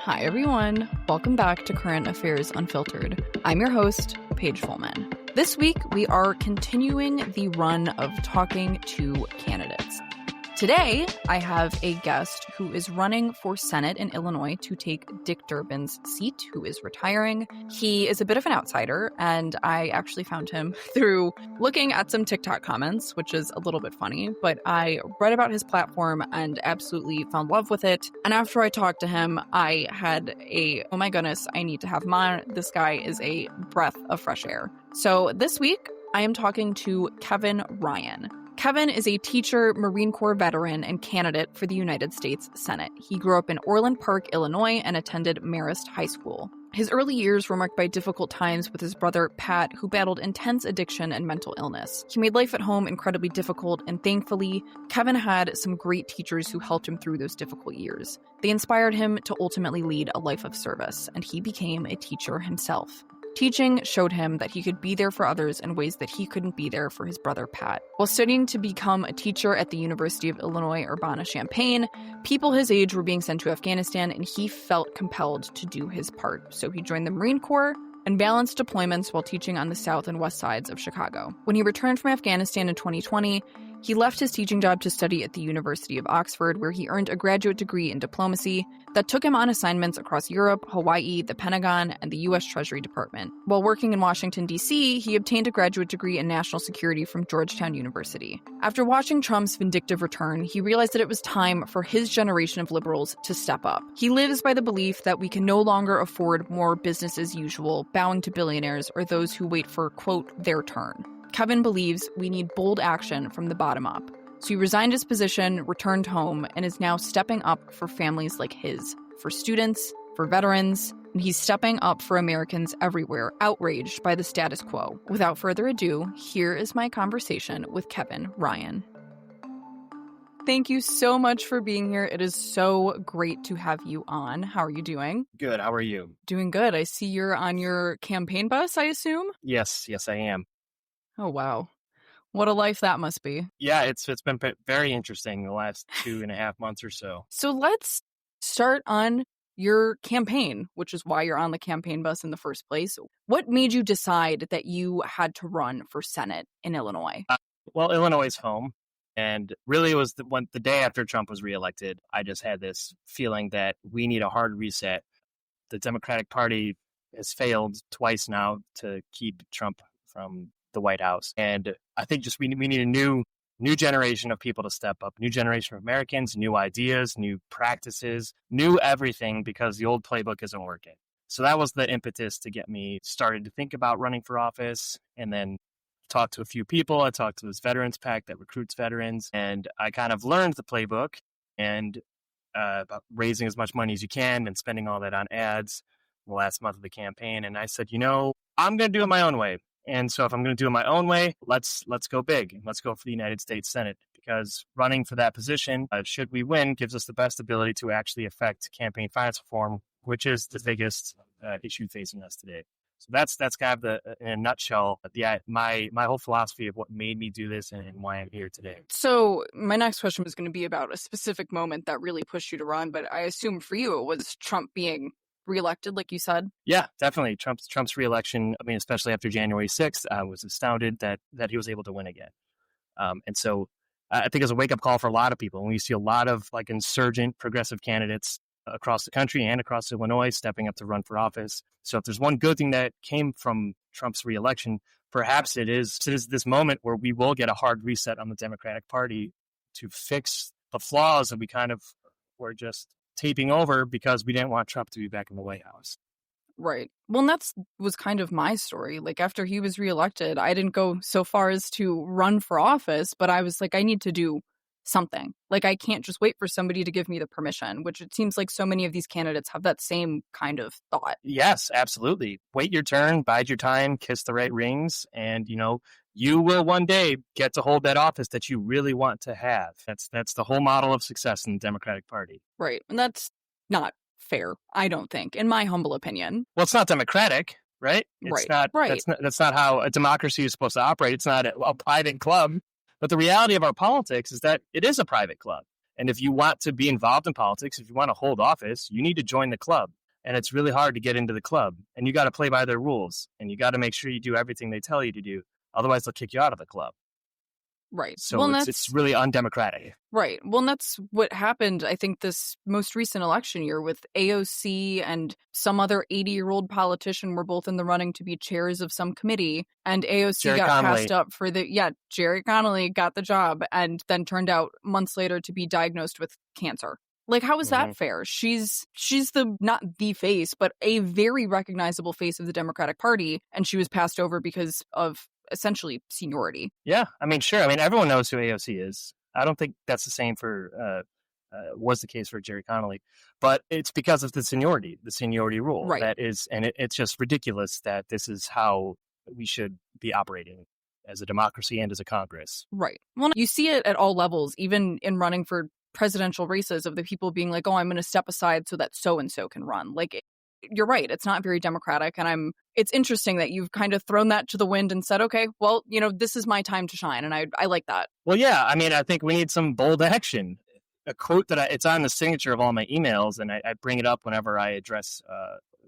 Hi, everyone. Welcome back to Current Affairs Unfiltered. I'm your host, Paige Fullman. This week, we are continuing the run of talking to candidates. Today, I have a guest who is running for Senate in Illinois to take Dick Durbin's seat, who is retiring. He is a bit of an outsider, and I actually found him through looking at some TikTok comments, which is a little bit funny, but I read about his platform and absolutely fell in love with it. And after I talked to him, I had oh my goodness, I need to have him on. This guy is a breath of fresh air. So this week, I am talking to Kevin Ryan. Kevin is a teacher, Marine Corps veteran, and candidate for the United States Senate. He grew up in Orland Park, Illinois, and attended Marist High School. His early years were marked by difficult times with his brother, Pat, who battled intense addiction and mental illness. He made life at home incredibly difficult, and thankfully, Kevin had some great teachers who helped him through those difficult years. They inspired him to ultimately lead a life of service, and he became a teacher himself. Teaching showed him that he could be there for others in ways that he couldn't be there for his brother, Pat. While studying to become a teacher at the University of Illinois Urbana-Champaign, people his age were being sent to Afghanistan, and he felt compelled to do his part. So he joined the Marine Corps and balanced deployments while teaching on the south and west sides of Chicago. When he returned from Afghanistan in 2020, he left his teaching job to study at the University of Oxford, where he earned a graduate degree in diplomacy that took him on assignments across Europe, Hawaii, the Pentagon, and the U.S. Treasury Department. While working in Washington, D.C., he obtained a graduate degree in national security from Georgetown University. After watching Trump's vindictive return, he realized that it was time for his generation of liberals to step up. He lives by the belief that we can no longer afford more business as usual, bowing to billionaires or those who wait for, quote, their turn. Kevin believes we need bold action from the bottom up. So he resigned his position, returned home, and is now stepping up for families like his, for students, for veterans, and he's stepping up for Americans everywhere, outraged by the status quo. Without further ado, here is my conversation with Kevin Ryan. Thank you so much for being here. It is so great to have you on. How are you doing? Good. How are you? Doing good. I see you're on your campaign bus, I assume? Yes, I am. Oh, wow. What a life that must be. Yeah, it's been very interesting the last 2.5 months or so. So let's start on your campaign, which is why you're on the campaign bus in the first place. What made you decide that you had to run for Senate in Illinois? Well, Illinois is home. And really it was the day after Trump was reelected, I just had this feeling that we need a hard reset. The Democratic Party has failed twice now to keep Trump from the White House. And I think just we need a new generation of people to step up, new generation of Americans, new ideas, new practices, new everything, because the old playbook isn't working. So that was the impetus to get me started to think about running for office, and then talked to a few people. I talked to this veterans pack that recruits veterans, and I kind of learned the playbook and about raising as much money as you can and spending all that on ads in the last month of the campaign. And I said, I'm going to do it my own way. And so if I'm going to do it my own way, let's go big. Let's go for the United States Senate, because running for that position, should we win, gives us the best ability to actually affect campaign finance reform, which is the biggest issue facing us today. So that's kind of in a nutshell, my whole philosophy of what made me do this and why I'm here today. So my next question was going to be about a specific moment that really pushed you to run, but I assume for you it was Trump being reelected, like you said? Yeah, definitely. Trump's reelection, I mean, especially after January 6th, I was astounded that he was able to win again. And so I think it's a wake-up call for a lot of people. And we see a lot of insurgent progressive candidates across the country and across Illinois stepping up to run for office. So if there's one good thing that came from Trump's reelection, perhaps it is this moment where we will get a hard reset on the Democratic Party to fix the flaws that we kind of were just taping over because we didn't want Trump to be back in the White House. Right. Well, and that was kind of my story. After he was reelected, I didn't go so far as to run for office, but I was like, I need to do something. I can't just wait for somebody to give me the permission, which it seems like so many of these candidates have that same kind of thought. Yes, absolutely. Wait your turn, bide your time, kiss the right rings, and, you will one day get to hold that office that you really want to have. That's the whole model of success in the Democratic Party. Right. And that's not fair, I don't think, in my humble opinion. Well, it's not democratic, right? It's not. That's not how a democracy is supposed to operate. It's not a private club. But the reality of our politics is that it is a private club. And if you want to be involved in politics, if you want to hold office, you need to join the club. And it's really hard to get into the club. And you got to play by their rules. And you got to make sure you do everything they tell you to do. Otherwise, they'll kick you out of the club. Right. So well, it's really undemocratic. Right. Well, and that's what happened, I think, this most recent election year with AOC and some other 80-year-old politician were both in the running to be chairs of some committee. And AOC Jerry got Connolly. passed up for Jerry Connolly got the job and then turned out months later to be diagnosed with cancer. Like, how is that fair? She's not the face, but a very recognizable face of the Democratic Party. And she was passed over because of essentially seniority. Yeah, I mean, sure. I mean, everyone knows who AOC is. I don't think that's the same was the case for Jerry Connolly, but it's because of the seniority rule. Right. That is, and it's just ridiculous that this is how we should be operating as a democracy and as a Congress. Right. Well, you see it at all levels, even in running for presidential races, of the people being like, oh, I'm going to step aside so that so-and-so can run. Like, you're right. It's not very democratic. And it's interesting that you've kind of thrown that to the wind and said, okay, well, this is my time to shine. And I like that. Well, yeah. I mean, I think we need some bold action. A quote that it's on the signature of all my emails, and I bring it up whenever I address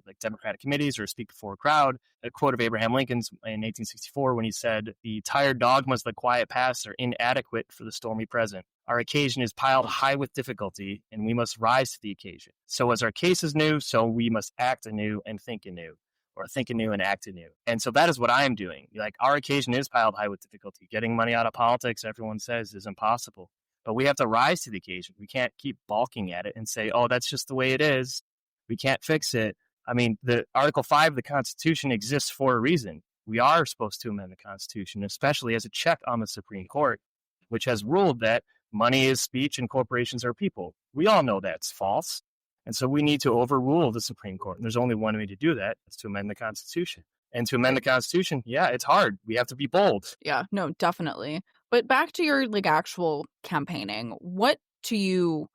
like Democratic committees or speak before a crowd. A quote of Abraham Lincoln's in 1864 when he said, "The tired dogmas of the quiet past are inadequate for the stormy present. Our occasion is piled high with difficulty, and we must rise to the occasion. So as our case is new, so we must act anew and think anew, or think anew and act anew." And so that is what I am doing. Like, our occasion is piled high with difficulty. Getting money out of politics, everyone says, is impossible. But we have to rise to the occasion. We can't keep balking at it and say, oh, that's just the way it is. We can't fix it. I mean, the Article 5 of the Constitution exists for a reason. We are supposed to amend the Constitution, especially as a check on the Supreme Court, which has ruled that money is speech and corporations are people. We all know that's false. And so we need to overrule the Supreme Court. And there's only one way to do that. It's to amend the Constitution. And to amend the Constitution, yeah, it's hard. We have to be bold. Yeah, no, definitely. But back to your actual campaigning, what to you,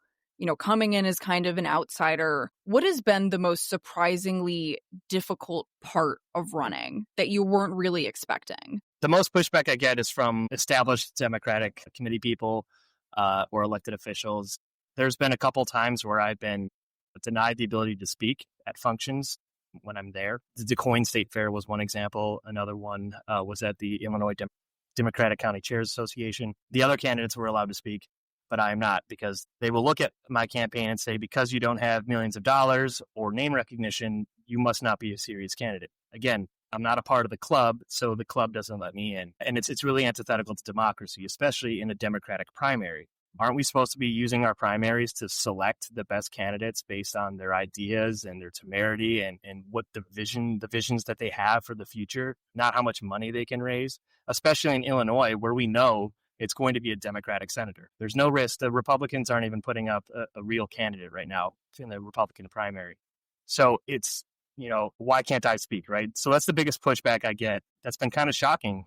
coming in as kind of an outsider, what has been the most surprisingly difficult part of running that you weren't really expecting? The most pushback I get is from established Democratic committee people or elected officials. There's been a couple times where I've been denied the ability to speak at functions when I'm there. The DeCoin State Fair was one example. Another one was at the Illinois Democratic County Chairs Association. The other candidates were allowed to speak, but I am not, because they will look at my campaign and say, because you don't have millions of dollars or name recognition, you must not be a serious candidate. Again, I'm not a part of the club, so the club doesn't let me in. And it's really antithetical to democracy, especially in a Democratic primary. Aren't we supposed to be using our primaries to select the best candidates based on their ideas and their temerity and what the visions that they have for the future, not how much money they can raise, especially in Illinois, where we know it's going to be a Democratic senator. There's no risk. The Republicans aren't even putting up a real candidate right now in the Republican primary. So it's, why can't I speak, right? So that's the biggest pushback I get. That's been kind of shocking,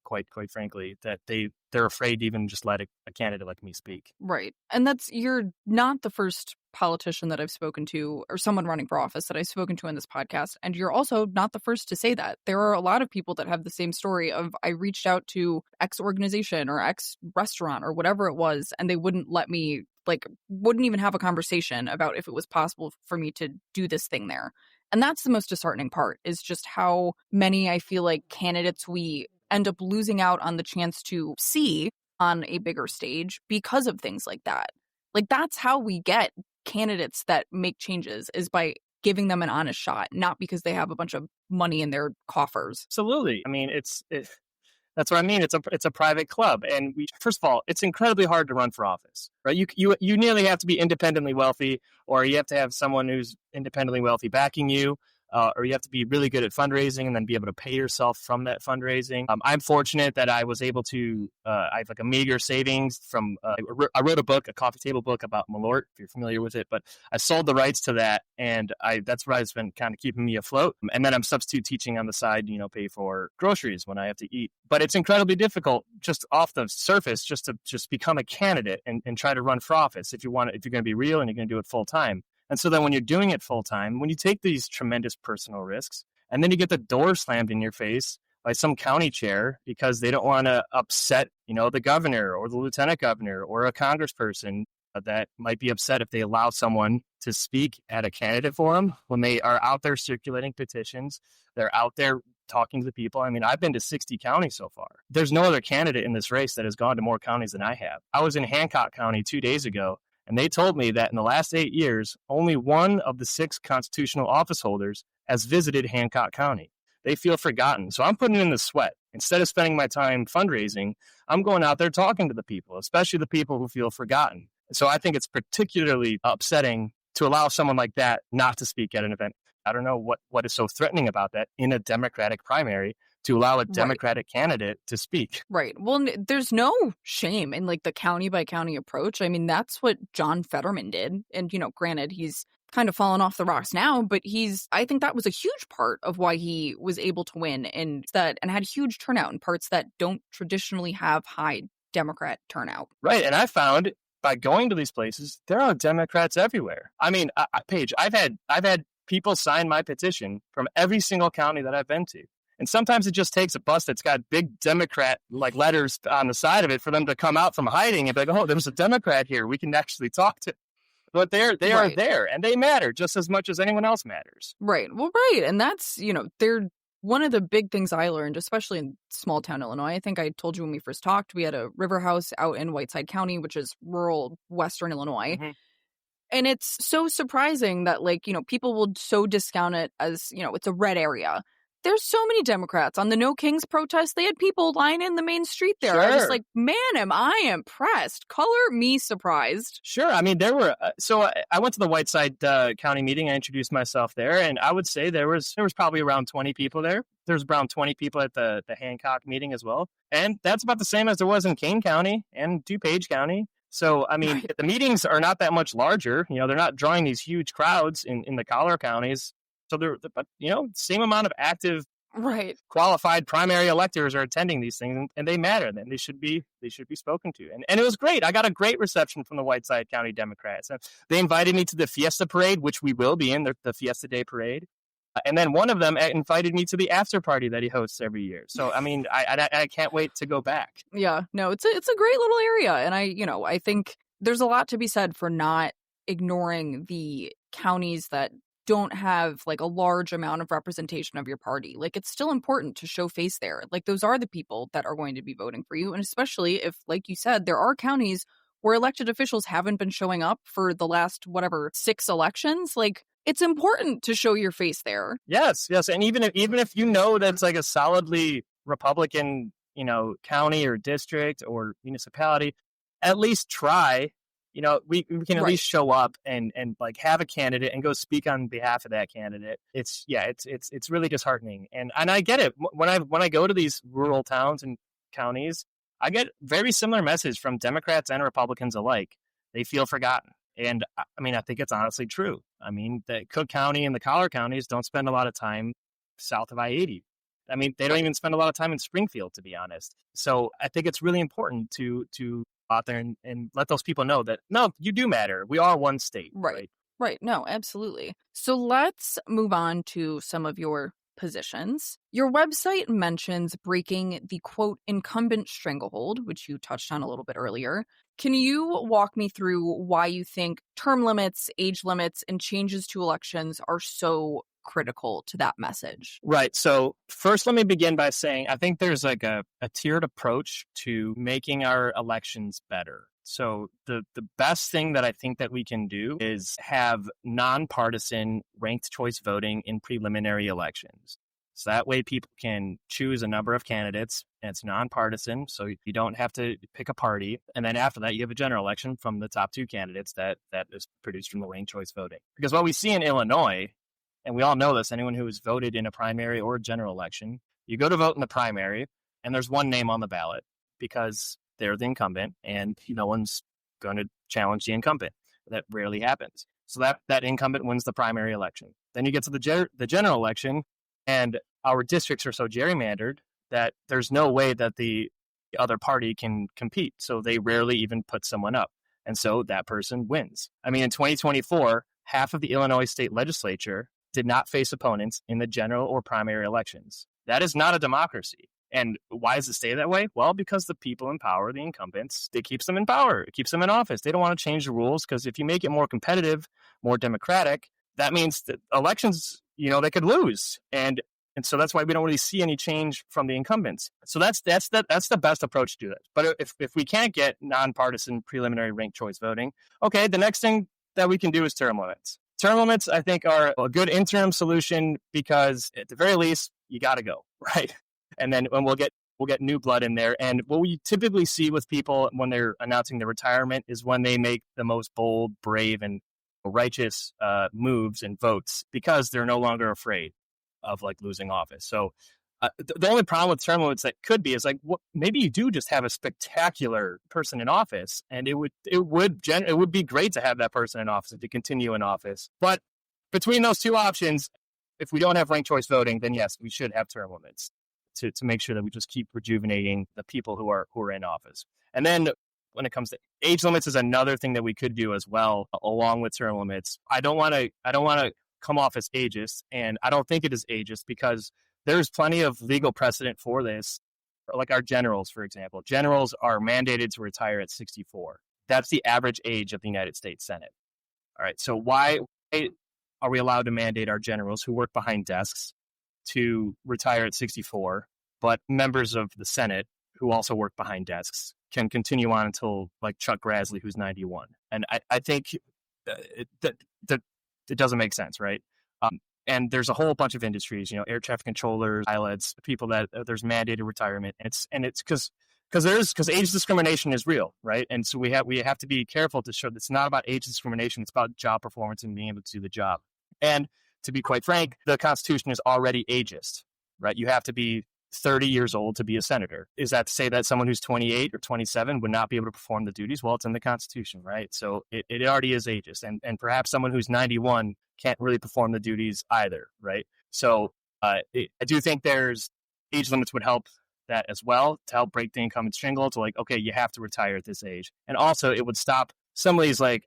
quite frankly, that they're afraid to even just let a candidate like me speak. Right. And you're not the first politician that I've spoken to, or someone running for office that I've spoken to in this podcast. And you're also not the first to say that. There are a lot of people that have the same story of, I reached out to X organization or X restaurant or whatever it was, and they wouldn't let me, wouldn't even have a conversation about if it was possible for me to do this thing there. And that's the most disheartening part, is just how many, I feel like, candidates we end up losing out on the chance to see on a bigger stage because of things like that. That's how we get candidates that make changes, is by giving them an honest shot, not because they have a bunch of money in their coffers. Absolutely. I mean, that's what I mean. It's a private club. And first of all, it's incredibly hard to run for office, right? You nearly have to be independently wealthy, or you have to have someone who's independently wealthy backing you. Or you have to be really good at fundraising and then be able to pay yourself from that fundraising. I'm fortunate that I was able to, I have a meager savings from, I wrote a book, a coffee table book about Malort, if you're familiar with it, but I sold the rights to that. And that's what has been kind of keeping me afloat. And then I'm substitute teaching on the side, pay for groceries when I have to eat. But it's incredibly difficult just off the surface, just to become a candidate and try to run for office if you're going to be real and you're going to do it full time. And so then when you're doing it full time, when you take these tremendous personal risks, and then you get the door slammed in your face by some county chair because they don't want to upset, the governor or the lieutenant governor or a congressperson, that might be upset if they allow someone to speak at a candidate forum when they are out there circulating petitions. They're out there talking to the people. I mean, I've been to 60 counties so far. There's no other candidate in this race that has gone to more counties than I have. I was in Hancock County 2 days ago, and they told me that in the last 8 years, only one of the 6 constitutional office holders has visited Hancock County. They feel forgotten. So I'm putting in the sweat. Instead of spending my time fundraising, I'm going out there talking to the people, especially the people who feel forgotten. So I think it's particularly upsetting to allow someone like that not to speak at an event. I don't know what is so threatening about that in a Democratic primary to allow a Democratic candidate to speak. Right. Well, there's no shame in like the county by county approach. I mean, that's what John Fetterman did. And, granted, he's kind of fallen off the rocks now, but I think that was a huge part of why he was able to win and had huge turnout in parts that don't traditionally have high Democrat turnout. Right. And I found by going to these places, there are Democrats everywhere. I mean, Paige, I've had people sign my petition from every single county that I've been to. And sometimes it just takes a bus that's got big Democrat like letters on the side of it for them to come out from hiding and be like, oh, there's a Democrat here. We can actually talk to. But they are there, and they matter just as much as anyone else matters. Right. Well, right. And that's, they're one of the big things I learned, especially in small town Illinois. I think I told you when we first talked, we had a river house out in Whiteside County, which is rural Western Illinois. Mm-hmm. And it's so surprising that, people will so discount it as, it's a red area. There's so many Democrats. On the No Kings protest, they had people line in the main street there. Sure. I was like, man, am I impressed. Color me surprised. Sure. I mean, there were, so I went to the Whiteside County meeting. I introduced myself there, and I would say there was probably around 20 people there. There's around 20 people at the Hancock meeting as well. And that's about the same as there was in Kane County and DuPage County. So, I mean, the meetings are not that much larger. They're not drawing these huge crowds in the collar counties. So but same amount of active, qualified primary electors are attending these things, and they matter. And they should be spoken to. And it was great. I got a great reception from the Whiteside County Democrats. They invited me to the Fiesta Parade, which we will be in, the Fiesta Day Parade. And then one of them invited me to the after party that he hosts every year. So, I mean, I can't wait to go back. Yeah, no, it's a great little area. And I think there's a lot to be said for not ignoring the counties that don't have like a large amount of representation of your party. Like, it's still important to show face there. Like, those are the people that are going to be voting for you. And especially if, like you said, there are counties where elected officials haven't been showing up for the last, 6 elections. Like, it's important to show your face there. Yes. And even if that's like a solidly Republican, county or district or municipality, at least try. We can at least show up and like have a candidate and go speak on behalf of that candidate. It's really disheartening. And I get it. When I go to these rural towns and counties, I get very similar message from Democrats and Republicans alike. They feel forgotten. And I mean, I think it's honestly true. I mean, the Cook County and the collar counties don't spend a lot of time south of I-80. I mean, they don't even spend a lot of time in Springfield, to be honest. So I think it's really important to out there and let those people know that, no, you do matter. We are one state. Right. No, absolutely. So let's move on to some of your positions. Your website mentions breaking the, quote, incumbent stranglehold, which you touched on a little bit earlier. Can you walk me through why you think term limits, age limits, and changes to elections are so critical to that message? Right. So first, let me begin by saying I think there's like a tiered approach to making our elections better. So the best thing that I think that we can do is have nonpartisan ranked choice voting in preliminary elections. So that way people can choose a number of candidates and it's nonpartisan. So you don't have to pick a party. And then after that, you have a general election from the top 2 candidates that is produced from the ranked choice voting. Because what we see in Illinois, and we all know this, anyone who has voted in a primary or a general election, you go to vote in the primary and there's one name on the ballot because they're the incumbent and no one's going to challenge the incumbent. That rarely happens. So that incumbent wins the primary election. Then you get to the general election, and our districts are so gerrymandered that there's no way that the other party can compete. So they rarely even put someone up. And so that person wins. I mean, in 2024, half of the Illinois state legislature did not face opponents in the general or primary elections. That is not a democracy. And why does it stay that way? Well, because the people in power, the incumbents, it keeps them in power. It keeps them in office. They don't want to change the rules because if you make it more competitive, more democratic, that means that elections, they could lose. And so that's why we don't really see any change from the incumbents. So that's the best approach to do that. But if we can't get nonpartisan preliminary ranked choice voting, okay, the next thing that we can do is term limits. Term limits, I think, are a good interim solution because at the very least, you got to go, right? And then we'll get new blood in there. And what we typically see with people when they're announcing their retirement is when they make the most bold, brave, and righteous moves and votes because they're no longer afraid of like losing office. So the only problem with term limits that could be is like maybe you do just have a spectacular person in office, and it would be great to have that person in office to continue in office. But between those two options, if we don't have ranked choice voting, then yes, we should have term limits to make sure that we just keep rejuvenating the people who are in office. And then when it comes to age limits is another thing that we could do as well, along with term limits. I don't want to come off as ageist, and I don't think it is ageist because there's plenty of legal precedent for this. Like our generals, for example. Generals are mandated to retire at 64. That's the average age of the United States Senate. All right. So why are we allowed to mandate our generals who work behind desks to retire at 64, but members of the Senate who also work behind desks can continue on until like Chuck Grassley, who's 91? And I think that it doesn't make sense, right? And there's a whole bunch of industries, air traffic controllers, pilots, people that there's mandated retirement. And it's because age discrimination is real, right? And so we have to be careful to show that it's not about age discrimination. It's about job performance and being able to do the job. And to be quite frank, the Constitution is already ageist, right? You have to be 30 years old to be a senator. Is that to say that someone who's 28 or 27 would not be able to perform the duties? Well, it's in the Constitution, right? So it already is ageist. And perhaps someone who's 91 can't really perform the duties either, right? So I do think there's age limits would help that as well, to help break the incumbent strangle to like, okay, you have to retire at this age. And also it would stop some of these, like,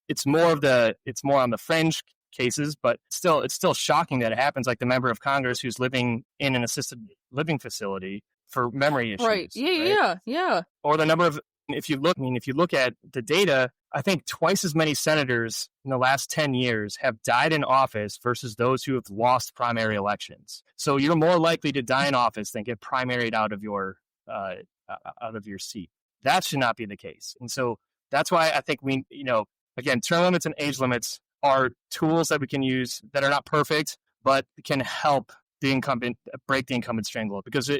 it's more on the fringe cases, but it's still shocking that it happens. Like the member of Congress who's living in an assisted living facility for memory issues. Right. Yeah. Or the number of, if you look at the data, I think twice as many senators in the last 10 years have died in office versus those who have lost primary elections. So you're more likely to die in office than get primaried out of your seat. That should not be the case. And so that's why I think we, again, term limits and age limits are tools that we can use that are not perfect, but can help the incumbent break the incumbent strangle. Because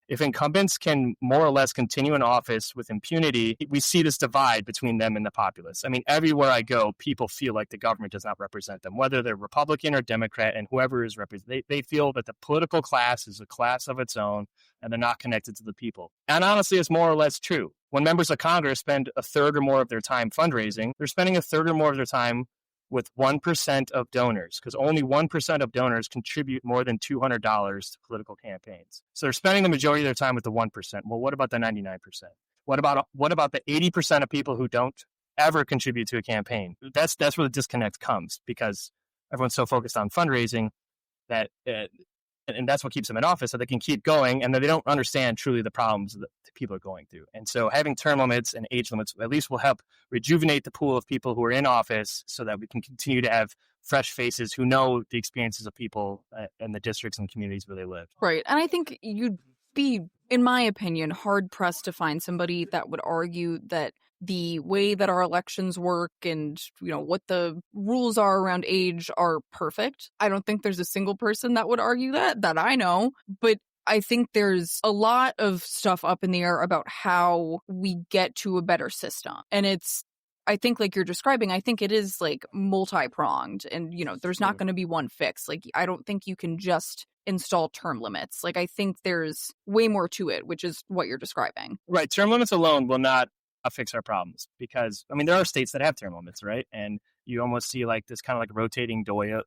if incumbents can more or less continue in office with impunity, we see this divide between them and the populace. I mean, everywhere I go, people feel like the government does not represent them, whether they're Republican or Democrat, and whoever is represented. They feel that the political class is a class of its own, and they're not connected to the people. And honestly, it's more or less true. When members of Congress spend a third or more of their time fundraising, they're spending a third or more of their time with 1% of donors, because only 1% of donors contribute more than $200 to political campaigns. So they're spending the majority of their time with the 1%. Well, what about the 99%? What about the 80% of people who don't ever contribute to a campaign? That's where the disconnect comes, because everyone's so focused on fundraising that, and that's what keeps them in office, so they can keep going, and that they don't understand truly the problems that people are going through. And so having term limits and age limits at least will help rejuvenate the pool of people who are in office so that we can continue to have fresh faces who know the experiences of people and the districts and communities where they live. Right. And I think you'd be, in my opinion, hard-pressed to find somebody that would argue that the way that our elections work and, what the rules are around age are perfect. I don't think there's a single person that would argue that I know. But I think there's a lot of stuff up in the air about how we get to a better system. And I think like you're describing, I think it is like multi-pronged, and, there's not going to be one fix. Like, I don't think you can just install term limits. Like, I think there's way more to it, which is what you're describing. Right. Term limits alone will not fix our problems, because, there are states that have term limits, right? And you almost see like this kind of like rotating door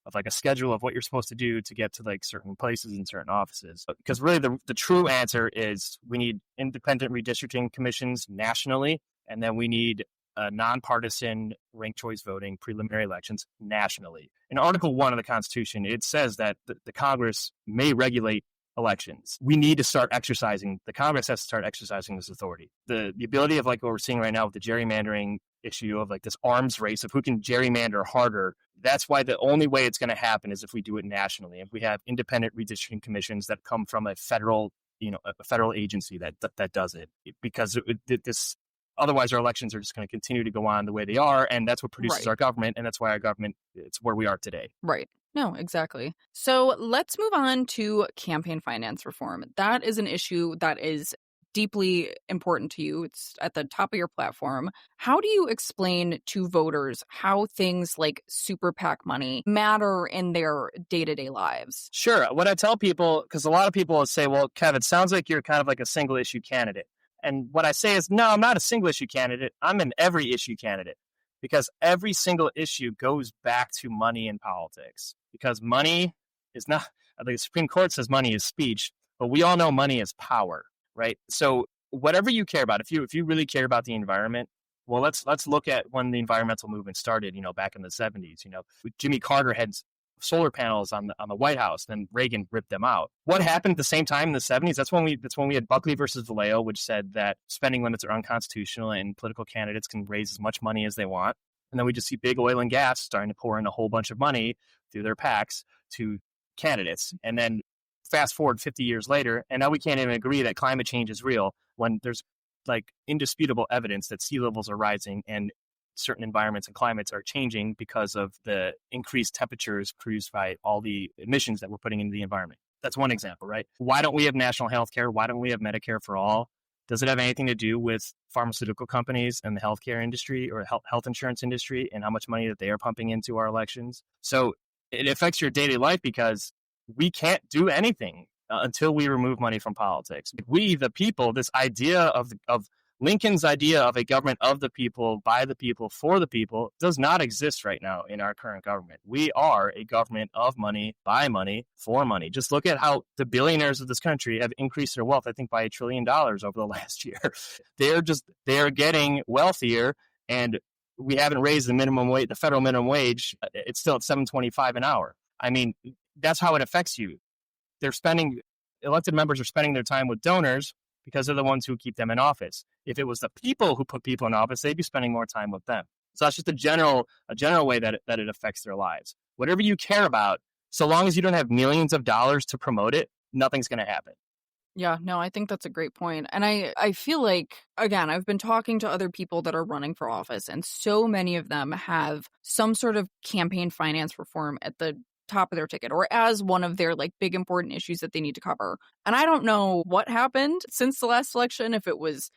of like a schedule of what you're supposed to do to get to like certain places and certain offices. Because really the true answer is we need independent redistricting commissions nationally, and then we need nonpartisan ranked choice voting preliminary elections nationally. In Article 1 of the Constitution, it says that the Congress may regulate elections. We need to start exercising, the Congress has to start exercising this authority. The ability of like what we're seeing right now with the gerrymandering issue of like this arms race of who can gerrymander harder. That's why the only way it's going to happen is if we do it nationally. If we have independent redistricting commissions that come from a federal, a federal agency that does it, because this otherwise our elections are just going to continue to go on the way they are, and that's what produces our government, and that's why our government, it's where we are today. Right. No, exactly. So let's move on to campaign finance reform. That is an issue that is deeply important to you. It's at the top of your platform. How do you explain to voters how things like super PAC money matter in their day-to-day lives? Sure. What I tell people, because a lot of people will say, well, Kev, it sounds like you're kind of like a single issue candidate. And what I say is, no, I'm not a single issue candidate. I'm an every issue candidate, because every single issue goes back to money in politics, because money is not, the Supreme Court says money is speech, but we all know money is power, right? So whatever you care about, if you really care about the environment, well, let's look at when the environmental movement started, back in the 70s. Jimmy Carter had solar panels on the White House, then Reagan ripped them out. What happened at the same time in the 70s? That's when we had Buckley versus Vallejo, which said that spending limits are unconstitutional and political candidates can raise as much money as they want. And then we just see big oil and gas starting to pour in a whole bunch of money through their PACs to candidates. And then fast forward 50 years later, and now we can't even agree that climate change is real when there's like indisputable evidence that sea levels are rising and certain environments and climates are changing because of the increased temperatures produced by all the emissions that we're putting into the environment. That's one example, right? Why don't we have national health care? Why don't we have Medicare for all? Does it have anything to do with pharmaceutical companies and the healthcare industry or health insurance industry and how much money that they are pumping into our elections? So it affects your daily life because we can't do anything until we remove money from politics. We, the people, this idea of Lincoln's idea of a government of the people, by the people, for the people, does not exist right now in our current government. We are a government of money, by money, for money. Just look at how the billionaires of this country have increased their wealth, I think, by $1 trillion over the last year. They're getting wealthier, and we haven't raised the minimum wage, the federal minimum wage. It's still at $7.25 an hour. I mean, that's how it affects you. Elected members are spending their time with donors because they're the ones who keep them in office. If it was the people who put people in office, they'd be spending more time with them. So that's just a general way that it affects their lives. Whatever you care about, so long as you don't have millions of dollars to promote it, nothing's going to happen. Yeah, no, I think that's a great point. And I feel like, again, I've been talking to other people that are running for office, and so many of them have some sort of campaign finance reform at the top of their ticket or as one of their like big important issues that they need to cover. And I don't know what happened since the last election, if it was,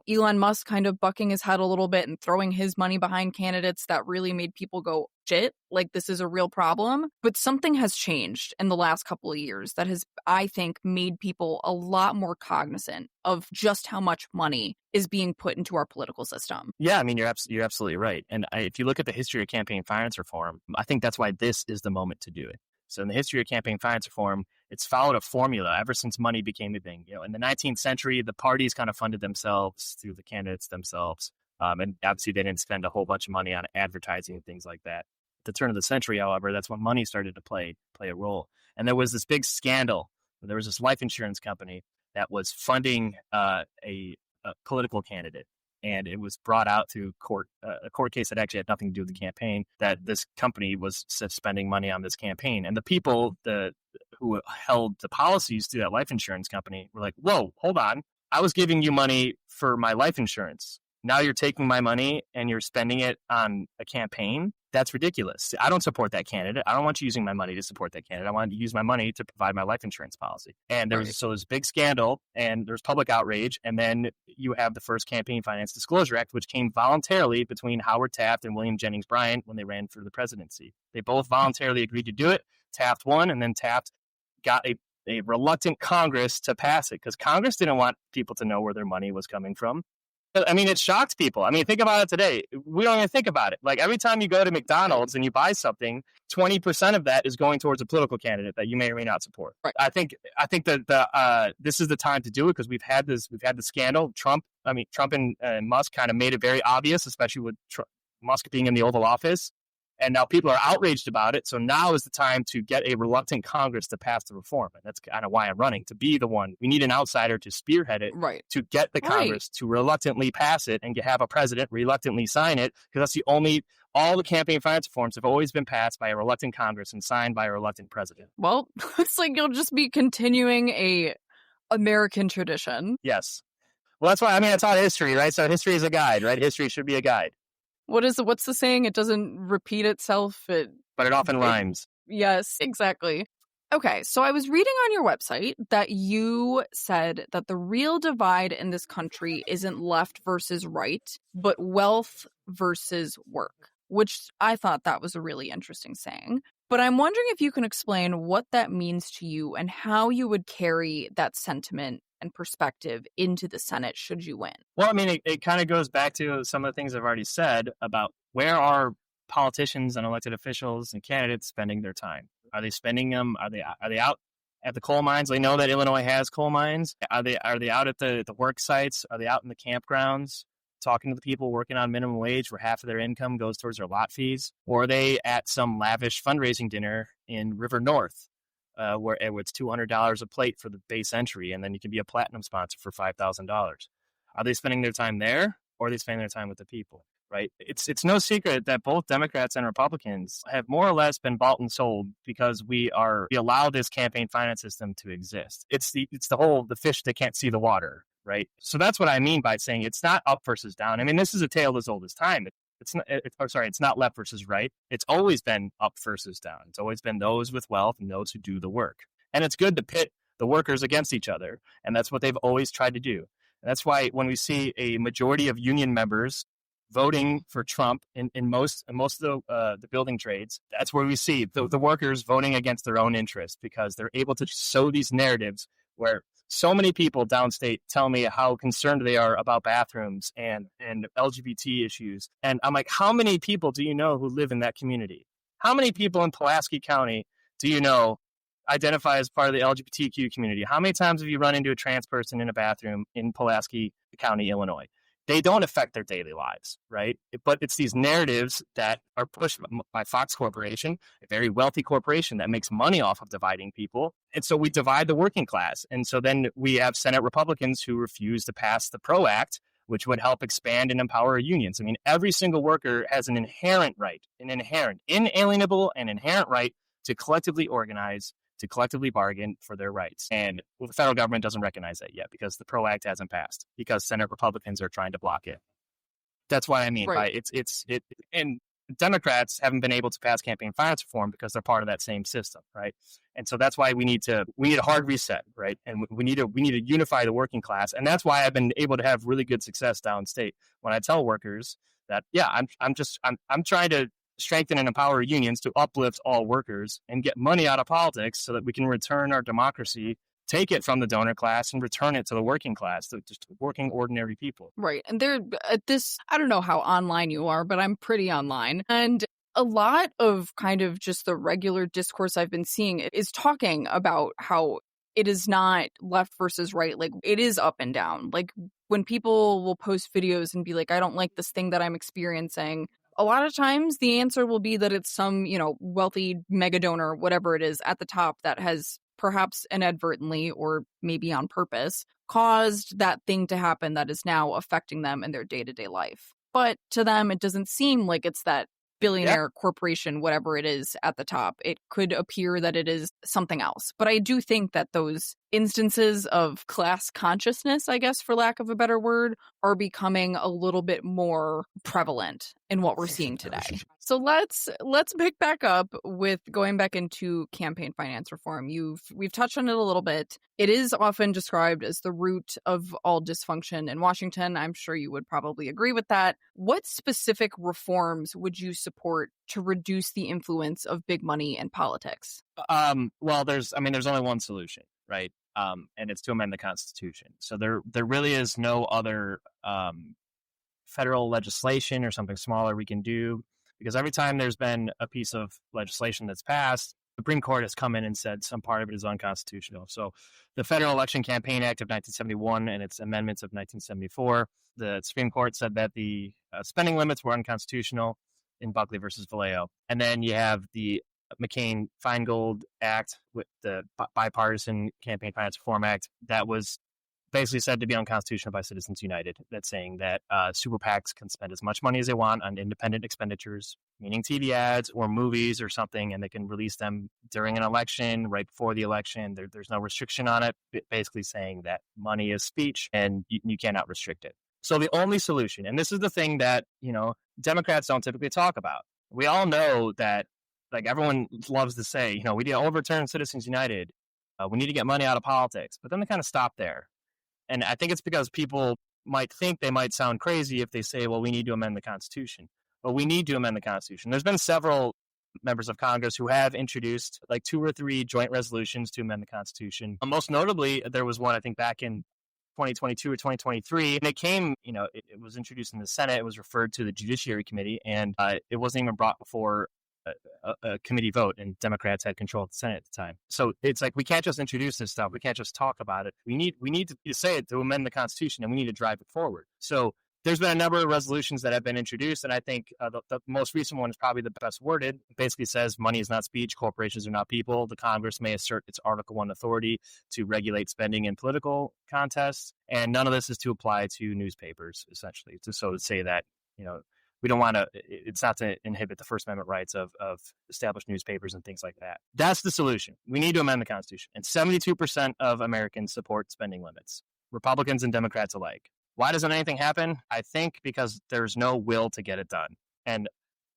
Elon Musk kind of bucking his head a little bit and throwing his money behind candidates that really made people go, shit, like this is a real problem. But something has changed in the last couple of years that has, I think, made people a lot more cognizant of just how much money is being put into our political system. Yeah, I mean, you're absolutely right. And if you look at the history of campaign finance reform, I think that's why this is the moment to do it. So in the history of campaign finance reform, it's followed a formula ever since money became a thing. In the 19th century, the parties kind of funded themselves through the candidates themselves. And obviously, they didn't spend a whole bunch of money on advertising and things like that. At the turn of the century, however, that's when money started to play a role. And there was this big scandal. There was this life insurance company that was funding a political candidate. And it was brought out through a court case that actually had nothing to do with the campaign, that this company was spending money on this campaign. And the people who held the policies through that life insurance company were like, whoa, hold on. I was giving you money for my life insurance. Now you're taking my money and you're spending it on a campaign? That's ridiculous. I don't support that candidate. I don't want you using my money to support that candidate. I want to use my money to provide my life insurance policy. And there's this big scandal and there's public outrage. And then you have the first Campaign Finance Disclosure Act, which came voluntarily between Howard Taft and William Jennings Bryan when they ran for the presidency. They both voluntarily agreed to do it. Taft won, and then Taft got a reluctant Congress to pass it because Congress didn't want people to know where their money was coming from. I mean, it shocked people. I mean, think about it today. We don't even think about it. Like every time you go to McDonald's and you buy something, 20% of that is going towards a political candidate that you may or may not support. Right. I think that this is the time to do it because we've had the scandal. Trump and Musk kind of made it very obvious, especially with Musk being in the Oval Office, And now people are outraged about it. So now is the time to get a reluctant Congress to pass the reform. And that's kind of why I'm running, to be the one. We need an outsider to spearhead it, Right. to get the Congress to reluctantly pass it and have a president reluctantly sign it, because that's the only, all the campaign finance reforms have always been passed by a reluctant Congress and signed by a reluctant president. Well, looks like you'll just be continuing a American tradition. Yes. Well, that's why, I mean, I taught history, right? So history is a guide, right? History should be a guide. What's the saying? It doesn't repeat itself. But it often rhymes. Yes, exactly. Okay, so I was reading on your website that you said that the real divide in this country isn't left versus right, but wealth versus work, which I thought that was a really interesting saying. But I'm wondering if you can explain what that means to you and how you would carry that sentiment and perspective into the Senate should you win. Well, I mean, it kind of goes back to some of the things I've already said about where are politicians and elected officials and candidates spending their time. Are they spending them? Are they out at the coal mines? They know that Illinois has coal mines. Are they out at the work sites? Are they out in the campgrounds talking to the people working on minimum wage where half of their income goes towards their lot fees? Or are they at some lavish fundraising dinner in River North where it's $200 a plate for the base entry, and then you can be a platinum sponsor for $5,000? Are they spending their time there, or are they spending their time with the people? Right? It's no secret that both Democrats and Republicans have more or less been bought and sold because we allow this campaign finance system to exist. It's the fish that can't see the water, right? So that's what I mean by saying it's not up versus down. I mean, this is a tale as old as time. It's not left versus right. It's always been up versus down. It's always been those with wealth and those who do the work. And it's good to pit the workers against each other. And that's what they've always tried to do. And that's why when we see a majority of union members voting for Trump in most of the building trades, that's where we see the workers voting against their own interests, because they're able to sow these narratives where so many people downstate tell me how concerned they are about bathrooms and LGBT issues. And I'm like, how many people do you know who live in that community? How many people in Pulaski County do you know identify as part of the LGBTQ community? How many times have you run into a trans person in a bathroom in Pulaski County, Illinois? They don't affect their daily lives, right? But it's these narratives that are pushed by Fox Corporation, a very wealthy corporation that makes money off of dividing people. And so we divide the working class. And so then we have Senate Republicans who refuse to pass the PRO Act, which would help expand and empower unions. I mean, every single worker has an inherent right, inalienable and inherent right to collectively organize, to collectively bargain for their rights. And the federal government doesn't recognize that yet because the PRO Act hasn't passed, because Senate Republicans are trying to block it. That's what I mean by it. And Democrats haven't been able to pass campaign finance reform because they're part of that same system, right? And so that's why we need a hard reset, right? And we need to unify the working class. And that's why I've been able to have really good success downstate when I tell workers that, yeah, I'm trying to strengthen and empower unions to uplift all workers and get money out of politics so that we can return our democracy, take it from the donor class and return it to the working class, to just working ordinary people. Right. And they're at this, I don't know how online you are, but I'm pretty online. And a lot of kind of just the regular discourse I've been seeing is talking about how it is not left versus right. Like, it is up and down. Like, when people will post videos and be like, I don't like this thing that I'm experiencing, a lot of times the answer will be that it's some, wealthy mega donor, whatever it is at the top that has perhaps inadvertently or maybe on purpose caused that thing to happen that is now affecting them in their day-to-day life. But to them, it doesn't seem like it's that billionaire corporation, whatever it is at the top. It could appear that it is something else. But I do think that those instances of class consciousness, I guess, for lack of a better word, are becoming a little bit more prevalent in what we're seeing today. So let's pick back up with going back into campaign finance reform. We've touched on it a little bit. It is often described as the root of all dysfunction in Washington. I'm sure you would probably agree with that. What specific reforms would you support to reduce the influence of big money in politics? Well, there's only one solution, right? And it's to amend the Constitution. So there really is no other federal legislation or something smaller we can do, because every time there's been a piece of legislation that's passed, the Supreme Court has come in and said some part of it is unconstitutional. So the Federal Election Campaign Act of 1971 and its amendments of 1974, the Supreme Court said that the spending limits were unconstitutional. in Buckley versus Vallejo. And then you have the McCain-Feingold Act with the Bipartisan Campaign Finance Reform Act that was basically said to be unconstitutional by Citizens United. That's saying that super PACs can spend as much money as they want on independent expenditures, meaning TV ads or movies or something, and they can release them during an election, right before the election. There's no restriction on it, basically saying that money is speech and you cannot restrict it. So the only solution, and this is the thing that, Democrats don't typically talk about. We all know that, like everyone loves to say, we need to overturn Citizens United. We need to get money out of politics. But then they kind of stop there. And I think it's because people might think they might sound crazy if they say, well, we need to amend the Constitution. But we need to amend the Constitution. There's been several members of Congress who have introduced like 2 or 3 joint resolutions to amend the Constitution. Most notably, there was one, I think, back in 2022 or 2023. And it came, it was introduced in the Senate. It was referred to the Judiciary Committee, and it wasn't even brought before a committee vote, and Democrats had control of the Senate at the time. So it's like, we can't just introduce this stuff. We can't just talk about it. We need to say it to amend the Constitution, and we need to drive it forward. So there's been a number of resolutions that have been introduced, and I think the most recent one is probably the best worded. It basically says money is not speech, corporations are not people. The Congress may assert its Article 1 authority to regulate spending in political contests, and none of this is to apply to newspapers, essentially. To say that, we don't want to, it's not to inhibit the First Amendment rights of established newspapers and things like that. That's the solution. We need to amend the Constitution. And 72% of Americans support spending limits, Republicans and Democrats alike. Why doesn't anything happen? I think because there's no will to get it done. And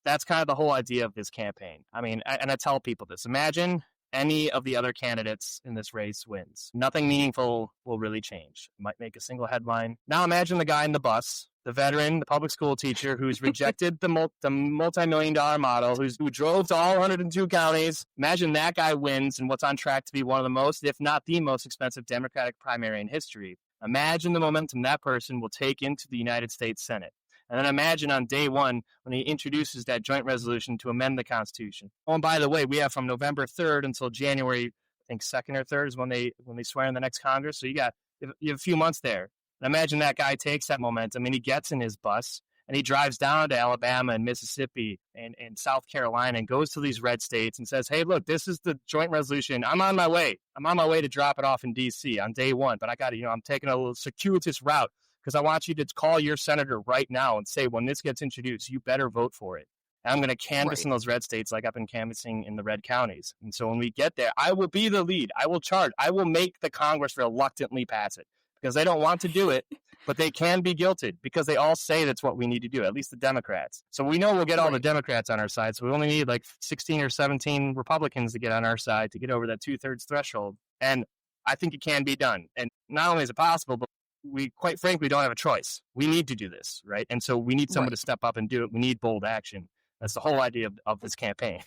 that's kind of the whole idea of this campaign. I mean, I tell people this. Imagine any of the other candidates in this race wins. Nothing meaningful will really change. It might make a single headline. Now imagine the guy in the bus, the veteran, the public school teacher who's rejected the multi-million-dollar model, who drove to all 102 counties. Imagine that guy wins in what's on track to be one of the most, if not the most expensive Democratic primary in history. Imagine the momentum that person will take into the United States Senate. And then imagine on day one when he introduces that joint resolution to amend the Constitution. Oh, and by the way, we have from November 3rd until January, I think 2nd or 3rd is when they swear in the next Congress. So you have a few months there. And imagine that guy takes that momentum and he gets in his bus and he drives down to Alabama and Mississippi and South Carolina and goes to these red states and says, hey, look, this is the joint resolution. I'm on my way. I'm on my way to drop it off in D.C. on day one. But I got to, I'm taking a little circuitous route, because I want you to call your senator right now and say, when this gets introduced, you better vote for it. And I'm going to canvass in those red states like I've been canvassing in the red counties. And so when we get there, I will be the lead. I will charge. I will make the Congress reluctantly pass it, because they don't want to do it, but they can be guilted because they all say that's what we need to do, at least the Democrats. So we know we'll get all the Democrats on our side. So we only need like 16 or 17 Republicans to get on our side to get over that 2/3 threshold. And I think it can be done. And not only is it possible, but we quite frankly don't have a choice. We need to do this, right? And so we need someone to step up and do it. We need bold action. That's the whole idea of this campaign.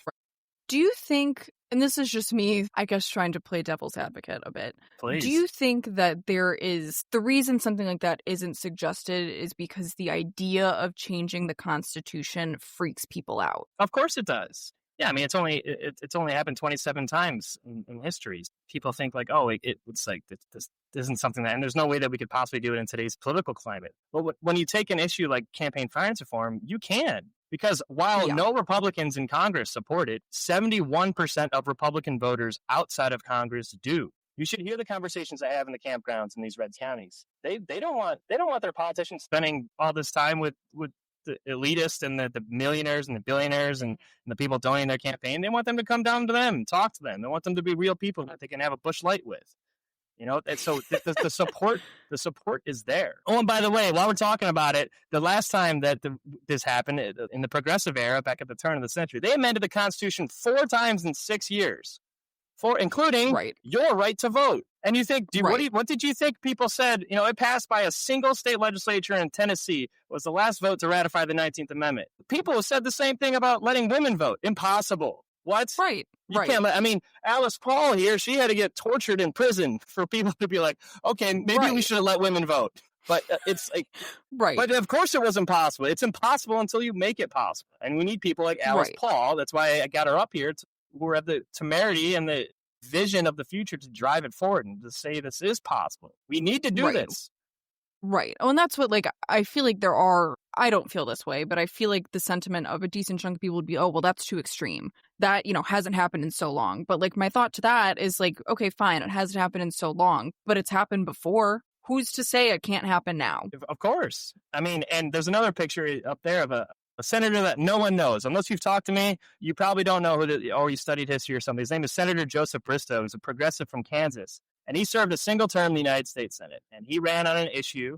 Do you think, and this is just me, I guess, trying to play devil's advocate a bit. Please. Do you think that the reason something like that isn't suggested is because the idea of changing the Constitution freaks people out? Of course it does. Yeah, I mean, it's only happened 27 times in history. People think like, oh, it's like this isn't something that, and there's no way that we could possibly do it in today's political climate. But when you take an issue like campaign finance reform, you can. Because while no Republicans in Congress support it, 71% of Republican voters outside of Congress do. You should hear the conversations I have in the campgrounds in these red counties. They don't want their politicians spending all this time with the elitists and the millionaires and the billionaires and the people donating their campaign. They want them to come down to them and talk to them. They want them to be real people that they can have a Busch Light with. And so the support is there. Oh, and by the way, while we're talking about it, the last time that this happened in the progressive era, back at the turn of the century, they amended the Constitution 4 times in 6 years, including your right to vote. And you think, what did you think people said? It passed by a single state legislature in Tennessee. It was the last vote to ratify the 19th Amendment. People have said the same thing about letting women vote. Impossible. What? You can't I mean, Alice Paul here, she had to get tortured in prison for people to be like, okay, maybe we should have let women vote. But it's like, but of course it was impossible. It's impossible until you make it possible. And we need people like Alice Paul. That's why I got her up here, who have the temerity and the vision of the future to drive it forward and to say this is possible. We need to do this. Right. Oh, and that's what, I feel like there are, I don't feel this way, but I feel like the sentiment of a decent chunk of people would be, oh, well, that's too extreme. That, hasn't happened in so long. But like my thought to that is like, okay, fine, it hasn't happened in so long, but it's happened before. Who's to say it can't happen now? Of course. I mean, and there's another picture up there of a senator that no one knows. Unless you've talked to me, you probably don't know or you studied history or something. His name is Senator Joseph Bristow. He's a progressive from Kansas. And he served a single term in the United States Senate. And he ran on an issue.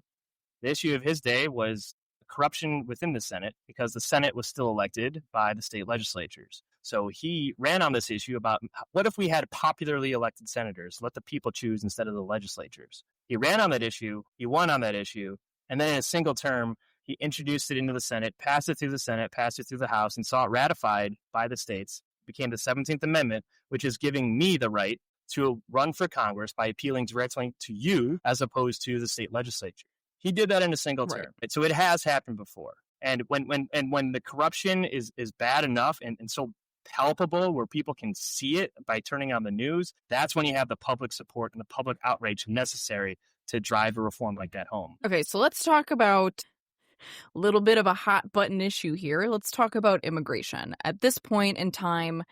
The issue of his day was corruption within the Senate because the Senate was still elected by the state legislatures. So he ran on this issue about what if we had popularly elected senators, let the people choose instead of the legislatures. He ran on that issue. He won on that issue. And then in a single term, he introduced it into the Senate, passed it through the Senate, passed it through the House, and saw it ratified by the states. It became the 17th Amendment, which is giving me the right to run for Congress by appealing directly to you as opposed to the state legislature. He did that in a single term. Right. So it has happened before. And when the corruption is bad enough and so palpable where people can see it by turning on the news, that's when you have the public support and the public outrage necessary to drive a reform like that home. Okay, so let's talk about a little bit of a hot button issue here. Let's talk about immigration. At this point in time,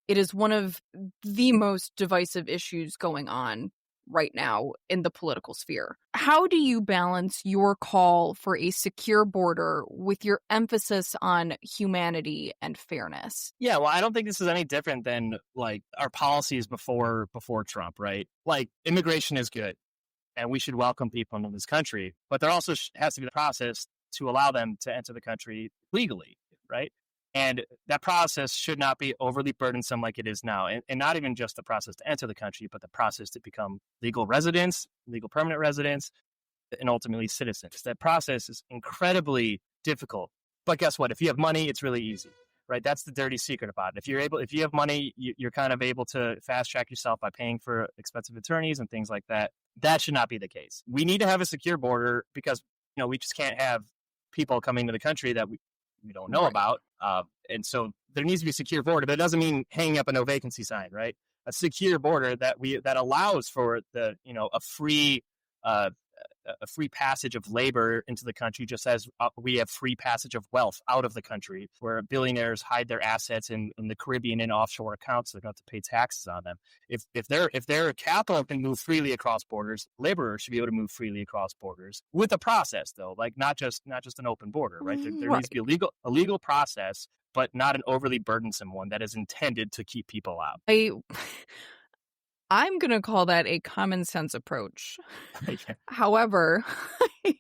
it is one of the most divisive issues going on right now in the political sphere. How do you balance your call for a secure border with your emphasis on humanity and fairness? Yeah, well, I don't think this is any different than like our policies before Trump, right? Like immigration is good and we should welcome people into this country, but there also has to be the process to allow them to enter the country legally, right? And that process should not be overly burdensome like it is now. And not even just the process to enter the country, but the process to become legal residents, legal permanent residents, and ultimately citizens. That process is incredibly difficult. But guess what? If you have money, it's really easy, right? That's the dirty secret about it. If you have money, you're kind of able to fast track yourself by paying for expensive attorneys and things like that. That should not be the case. We need to have a secure border because, we just can't have people coming to the country that we don't know about. And so there needs to be a secure border, but it doesn't mean hanging up a no vacancy sign, right? A secure border that allows for the, a free passage of labor into the country, just as we have free passage of wealth out of the country, where billionaires hide their assets in the Caribbean in offshore accounts. So they don't have to pay taxes on them. If their capital can move freely across borders, laborers should be able to move freely across borders with a process, though, like not just an open border, right? There needs to be a legal process, but not an overly burdensome one that is intended to keep people out. I'm going to call that a common sense approach. Yeah. However, it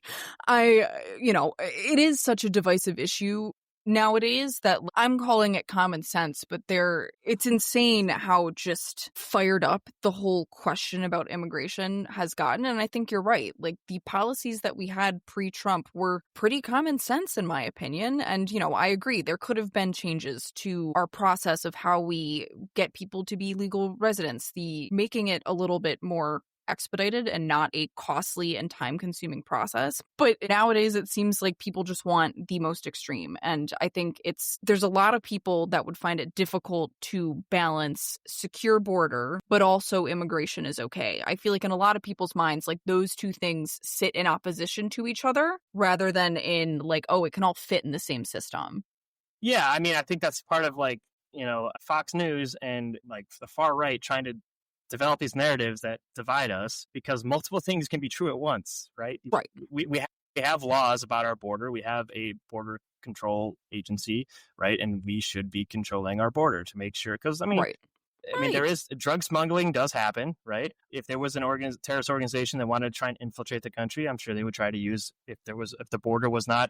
is such a divisive issue nowadays that I'm calling it common sense, but it's insane how just fired up the whole question about immigration has gotten. And I think you're right. Like the policies that we had pre-Trump were pretty common sense in my opinion. And, I agree. There could have been changes to our process of how we get people to be legal residents, making it a little bit more expedited and not a costly and time-consuming process. But nowadays, it seems like people just want the most extreme. And I think there's a lot of people that would find it difficult to balance secure border, but also immigration is okay. I feel like in a lot of people's minds, like those two things sit in opposition to each other rather than in like, oh, it can all fit in the same system. Yeah, I mean, I think that's part of like, Fox News and like the far right trying to develop these narratives that divide us because multiple things can be true at once, right? Right. We have laws about our border. We have a border control agency, right? And we should be controlling our border to make sure, because right. I mean, there is drug smuggling does happen, right? If there was an terrorist organization that wanted to try and infiltrate the country, I'm sure they would try to use, if the border was not,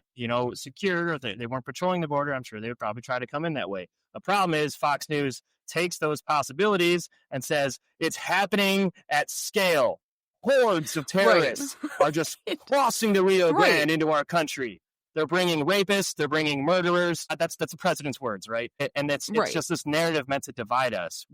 secure, or they weren't patrolling the border, I'm sure they would probably try to come in that way. The problem is Fox News takes those possibilities and says it's happening at scale. Hordes of terrorists are just crossing the Rio Grande into our country. They're bringing rapists. They're bringing murderers. That's the president's words, right? And it's just this narrative meant to divide us.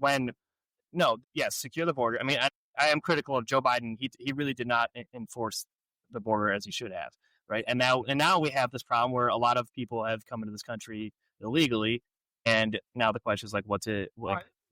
Secure the border. I mean, I am critical of Joe Biden. He really did not enforce the border as he should have, right? And now we have this problem where a lot of people have come into this country illegally, and now the question is like, what do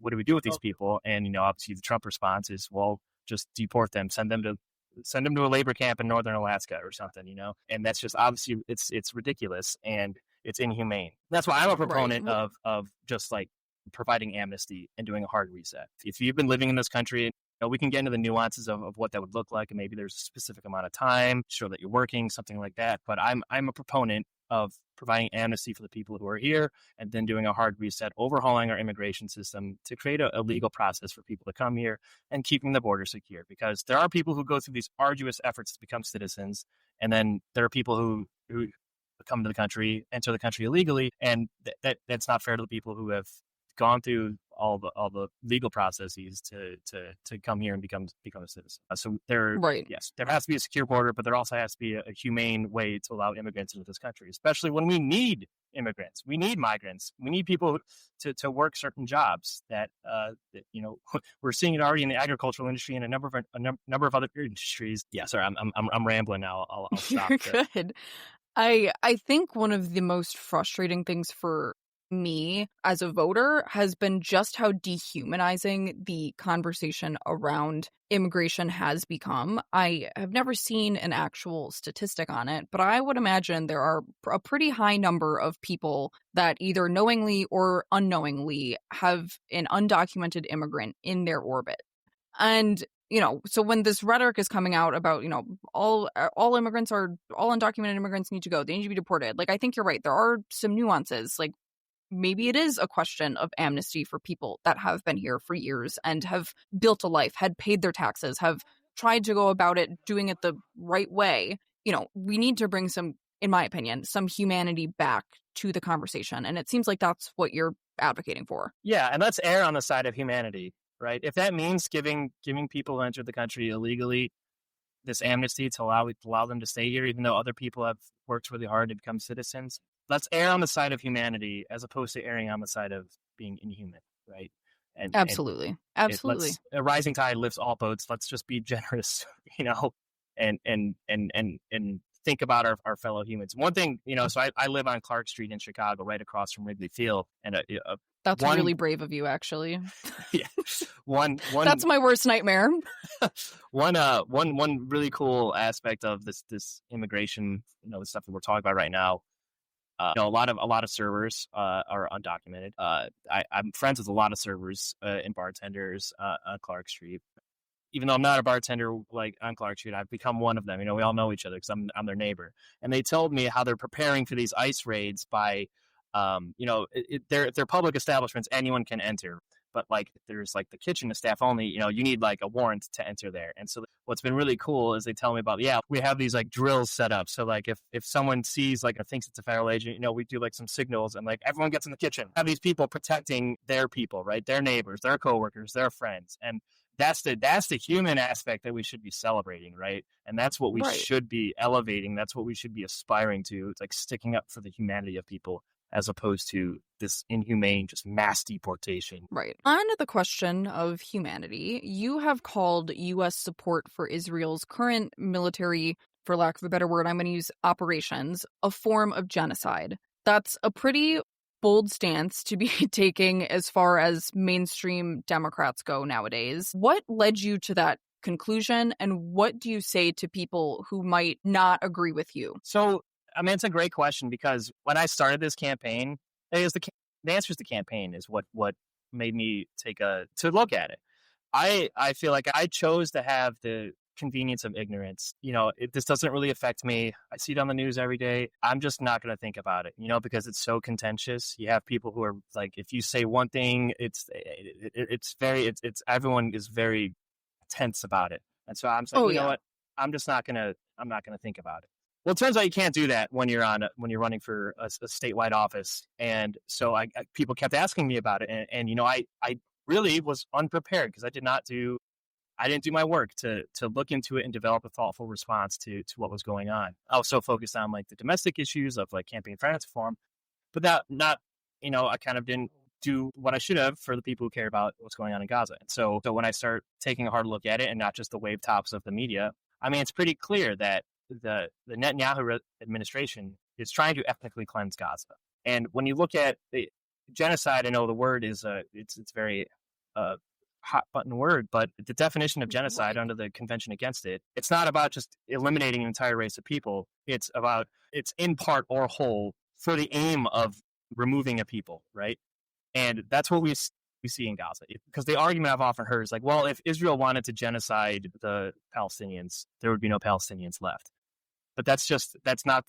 we do with these people? And obviously the Trump response is, well, just deport them, send them to send them to a labor camp in northern Alaska or something, and that's just obviously it's ridiculous and it's inhumane. That's why I'm a Right. proponent of just like providing amnesty and doing a hard reset. If you've been living in this country, we can get into the nuances of what that would look like, and maybe there's a specific amount of time, show that you're working, something like that. But I'm a proponent of providing amnesty for the people who are here, and then doing a hard reset, overhauling our immigration system to create a legal process for people to come here and keeping the border secure. Because there are people who go through these arduous efforts to become citizens, and then there are people who come to the country, enter the country illegally, and that's not fair to the people who have gone through all the legal processes to come here and become a citizen. So yes, there has to be a secure border, but there also has to be a humane way to allow immigrants into this country, especially when we need immigrants, we need migrants, we need people to work certain jobs that we're seeing it already in the agricultural industry and a number of other industries. Yeah, sorry, I'm rambling now. I'll stop. You're good. I think one of the most frustrating things for me as a voter has been just how dehumanizing the conversation around immigration has become. I have never seen an actual statistic on it, but I would imagine there are a pretty high number of people that either knowingly or unknowingly have an undocumented immigrant in their orbit. And so when this rhetoric is coming out about, all undocumented immigrants need to go, they need to be deported. Like, I think you're right. There are some nuances. Like, maybe it is a question of amnesty for people that have been here for years and have built a life, had paid their taxes, have tried to go about it, doing it the right way. We need to bring in my opinion, some humanity back to the conversation. And it seems like that's what you're advocating for. Yeah. And let's err on the side of humanity. Right. If that means giving people who enter the country illegally this amnesty to allow them to stay here, even though other people have worked really hard to become citizens, let's err on the side of humanity as opposed to erring on the side of being inhuman. Right. And absolutely. A rising tide lifts all boats. Let's just be generous, and think about our fellow humans. One thing, so I live on Clark Street in Chicago, right across from Wrigley Field, and that's really brave of you, actually. Yeah, one. That's my worst nightmare. One really cool aspect of this immigration, the stuff that we're talking about right now. A lot of servers are undocumented. I'm friends with a lot of servers and bartenders on Clark Street. Even though I'm not a bartender like on Clark Street, I've become one of them. We all know each other because I'm their neighbor. And they told me how they're preparing for these ICE raids by, they're public establishments, anyone can enter. But like there's like the kitchen staff only, you need like a warrant to enter there. And so what's been really cool is they tell me about, we have these like drills set up. So like if someone sees like or thinks it's a federal agent, we do like some signals and like everyone gets in the kitchen. Have these people protecting their people, right? Their neighbors, their coworkers, their friends. And that's the human aspect that we should be celebrating, right? And that's what we should be elevating. That's what we should be aspiring to. It's like sticking up for the humanity of people as opposed to this inhumane, just mass deportation. Right. On the question of humanity, you have called U.S. support for Israel's current military, for lack of a better word, I'm going to use operations, a form of genocide. That's a pretty bold stance to be taking as far as mainstream Democrats go nowadays. What led you to that conclusion, and what do you say to people who might not agree with you? So, it's a great question because when I started this campaign, the answer is the campaign is what made me to look at it. I feel like I chose to have the convenience of ignorance. This doesn't really affect me. I see it on the news every day. I'm just not going to think about it, because it's so contentious. You have people who are like, if you say one thing, it's everyone is very tense about it. And so I'm like, what? I'm not going to think about it. Well, it turns out you can't do that when you're running for a statewide office. And so people kept asking me about it. And I really was unprepared because I didn't do my work to look into it and develop a thoughtful response to what was going on. I was so focused on like the domestic issues of like campaign finance reform, but I kind of didn't do what I should have for the people who care about what's going on in Gaza. And so when I start taking a hard look at it and not just the wave tops of the media, it's pretty clear that the Netanyahu administration is trying to ethnically cleanse Gaza. And when you look at the genocide, I know the word is it's very hot button word, but the definition of genocide under the Convention Against It, it's not about just eliminating an entire race of people. It's in part or whole for the aim of removing a people, right? And that's what we see in Gaza. Because the argument I've often heard is like, well, if Israel wanted to genocide the Palestinians, there would be no Palestinians left. But that's not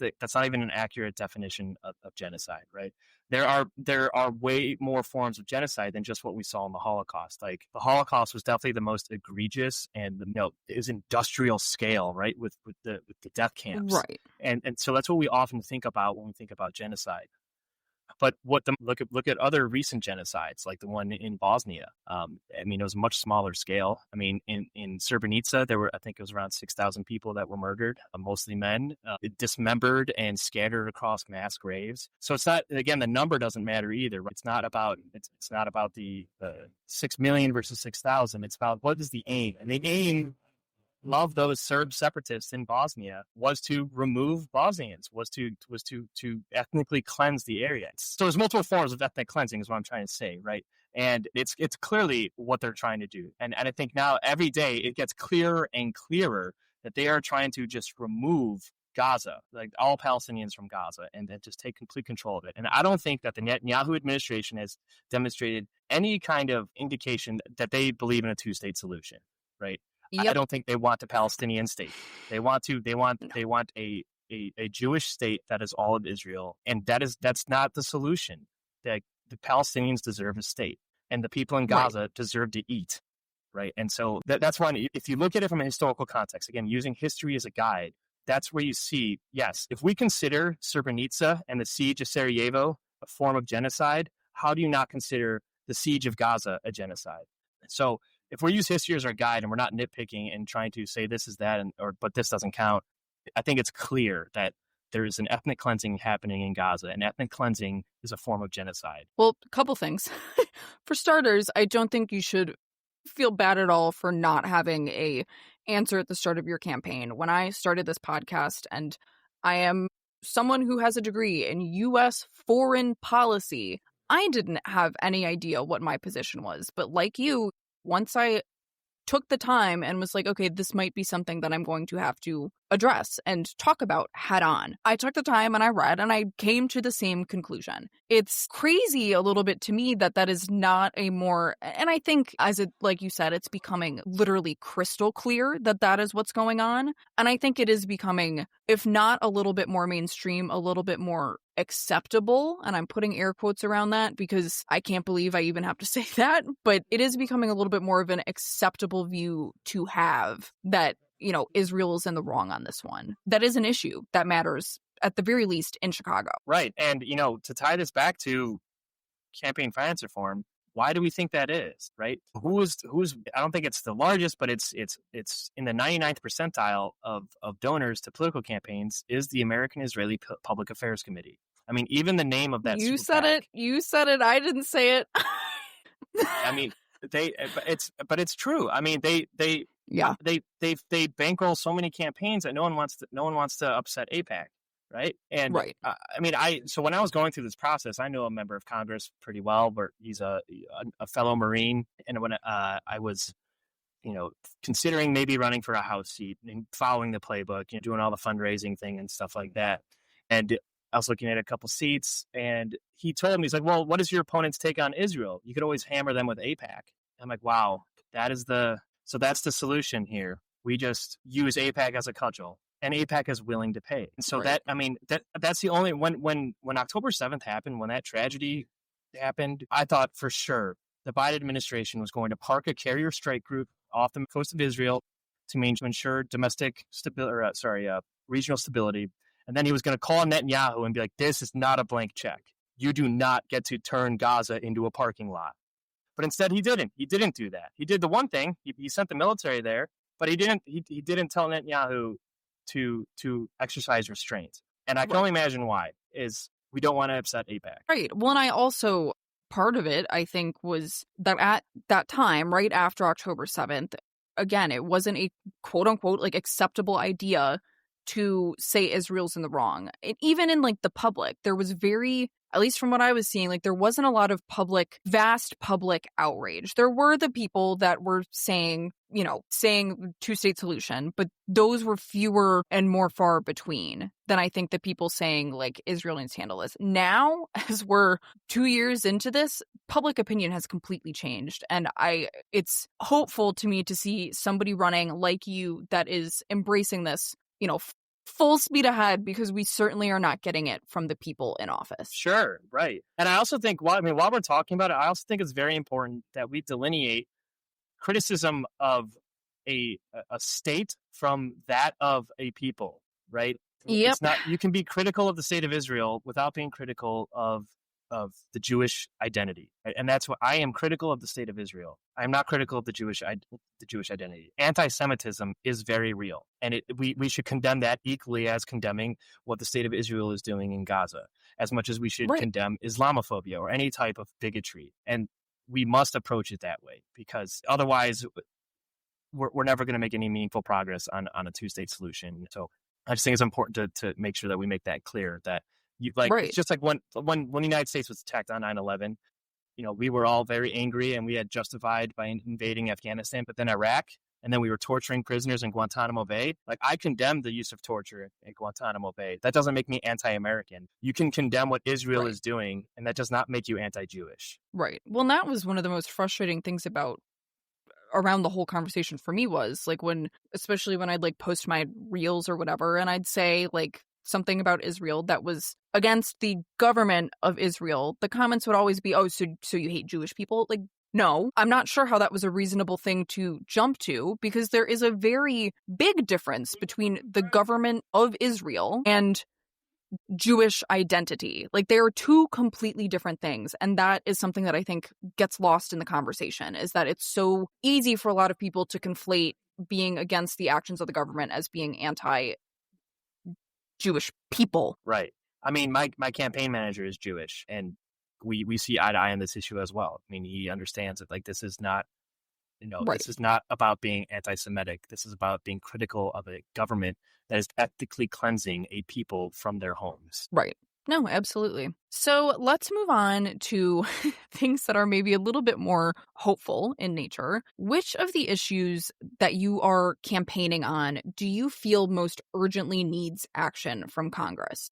even an accurate definition of genocide, right? There are way more forms of genocide than just what we saw in the Holocaust. Like the Holocaust was definitely the most egregious, and it was industrial scale, right, with the death camps, right? And so that's what we often think about when we think about genocide. But look at other recent genocides, like the one in Bosnia. It was a much smaller scale. In Srebrenica, I think it was around 6,000 people that were murdered, mostly men, dismembered and scattered across mass graves. So it's not, again, the number doesn't matter either. Right? It's not about the 6 million versus 6,000. It's about what is the aim, and the aim of those Serb separatists in Bosnia was to remove Bosnians, was to ethnically cleanse the area. So there's multiple forms of ethnic cleansing is what I'm trying to say, right? And it's clearly what they're trying to do. And I think now every day it gets clearer and clearer that they are trying to just remove Gaza, like all Palestinians from Gaza, and then just take complete control of it. And I don't think that the Netanyahu administration has demonstrated any kind of indication that they believe in a two-state solution, right? Yep. I don't think they want a Palestinian state. They want a Jewish state that is all of Israel, and that's not the solution. The Palestinians deserve a state, and the people in Gaza deserve to eat, right? And so that's why, if you look at it from a historical context, again, using history as a guide, that's where you see, yes, if we consider Srebrenica and the siege of Sarajevo a form of genocide, how do you not consider the siege of Gaza a genocide? So if we use history as our guide and we're not nitpicking and trying to say this is that, but this doesn't count, I think it's clear that there is an ethnic cleansing happening in Gaza, and ethnic cleansing is a form of genocide. Well, a couple things. For starters, I don't think you should feel bad at all for not having a answer at the start of your campaign. When I started this podcast, and I am someone who has a degree in U.S. foreign policy, I didn't have any idea what my position was. But like you, once I took the time and was like, okay, this might be something that I'm going to have to address and talk about head on, I took the time and I read and I came to the same conclusion. It's crazy a little bit to me that is not a more, and I think like you said, it's becoming literally crystal clear that is what's going on. And I think it is becoming, if not a little bit more mainstream, a little bit more acceptable. And I'm putting air quotes around that because I can't believe I even have to say that, but it is becoming a little bit more of an acceptable view to have that, Israel is in the wrong on this one. That is an issue that matters, at the very least, in Chicago. Right. And, to tie this back to campaign finance reform, why do we think that is, right? Who's I don't think it's the largest, but it's in the 99th percentile of donors to political campaigns is the American Israeli Public Affairs Committee. Even the name of that. You said it. I didn't say it. But it's true. They bankroll so many campaigns that no one wants to upset AIPAC, right? And right. So when I was going through this process, I know a member of Congress pretty well, but he's a fellow Marine, and when I was, considering maybe running for a House seat and following the playbook, doing all the fundraising thing and stuff like that, and I was looking at a couple seats, and he told me, he's like, well, what is your opponent's take on Israel? You could always hammer them with AIPAC. I'm like, wow, that's the solution here. We just use AIPAC as a cudgel, and AIPAC is willing to pay. And so right. That's the only, when October 7th happened, when that tragedy happened, I thought for sure the Biden administration was going to park a carrier strike group off the coast of Israel to ensure domestic stability, regional stability. And then he was going to call Netanyahu and be like, this is not a blank check. You do not get to turn Gaza into a parking lot. But instead, he didn't. He didn't do that. He did the one thing. He sent the military there, but he didn't tell Netanyahu to exercise restraint. And I can only imagine why, is we don't want to upset AIPAC. Right. Well, and I also, part of it, I think, was that at that time, right after October 7th, again, it wasn't a quote-unquote, acceptable idea to say Israel's in the wrong. Even in like the public, there was at least from what I was seeing, like there wasn't a lot of vast public outrage. There were the people that were saying two-state solution, but those were fewer and more far between than I think the people saying like Israel needs to handle this. Now, as we're 2 years into this, public opinion has completely changed. And it's hopeful to me to see somebody running like you that is embracing this, full speed ahead, because we certainly are not getting it from the people in office. Sure, right. And I also think, while we're talking about it, I also think it's very important that we delineate criticism of a state from that of a people, right? Yep. It's not, you can be critical of the state of Israel without being critical of the Jewish identity. Right? And that's what I am critical of the state of Israel. I am not critical of the Jewish identity. Anti-Semitism is very real. And we should condemn that equally as condemning what the state of Israel is doing in Gaza, as much as we should condemn Islamophobia or any type of bigotry. And we must approach it that way, because otherwise we're never going to make any meaningful progress on a two-state solution. So I just think it's important to make sure that we make that clear, that it's just like when the United States was attacked on 9/11, we were all very angry and we had justified by invading Afghanistan, but then Iraq, and then we were torturing prisoners in Guantanamo Bay. Like, I condemn the use of torture in Guantanamo Bay. That doesn't make me anti-American. You can condemn what Israel is doing, and that does not make you anti-Jewish. Right. Well, and that was one of the most frustrating things around the whole conversation for me, was like especially when I'd like post my reels or whatever, and I'd say like something about Israel that was against the government of Israel, the comments would always be, oh, so you hate Jewish people? Like, no, I'm not sure how that was a reasonable thing to jump to, because there is a very big difference between the government of Israel and Jewish identity. Like, they are two completely different things. And that is something that I think gets lost in the conversation, is that it's so easy for a lot of people to conflate being against the actions of the government as being anti-Jewish people. Right. I mean, my campaign manager is Jewish, and we see eye to eye on this issue as well. I mean, he understands that, like, this is not, this is not about being anti-Semitic. This is about being critical of a government that is ethically cleansing a people from their homes. Right. No, absolutely. So let's move on to things that are maybe a little bit more hopeful in nature. Which of the issues that you are campaigning on do you feel most urgently needs action from Congress?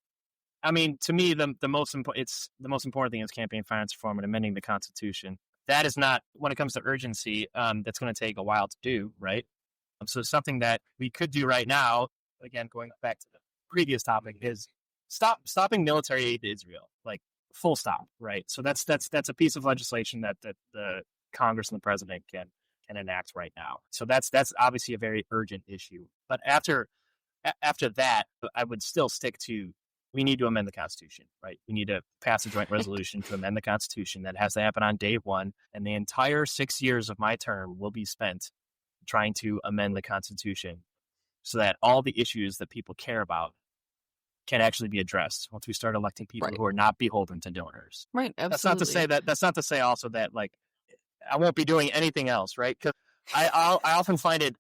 I mean, to me, the most important thing is campaign finance reform and amending the Constitution. That is not, when it comes to urgency, that's going to take a while to do, right? So something that we could do right now, again, going back to the previous topic, is stopping military aid to Israel, like, full stop, right? So that's a piece of legislation that the Congress and the president can enact right now. So that's obviously a very urgent issue. But after that, I would still stick to, we need to amend the Constitution, right? We need to pass a joint resolution to amend the Constitution. That has to happen on day one. And the entire 6 years of my term will be spent trying to amend the Constitution so that all the issues that people care about can actually be addressed once we start electing people who are not beholden to donors. Right, absolutely. That's not to say also that, like, I won't be doing anything else, right? Because I often find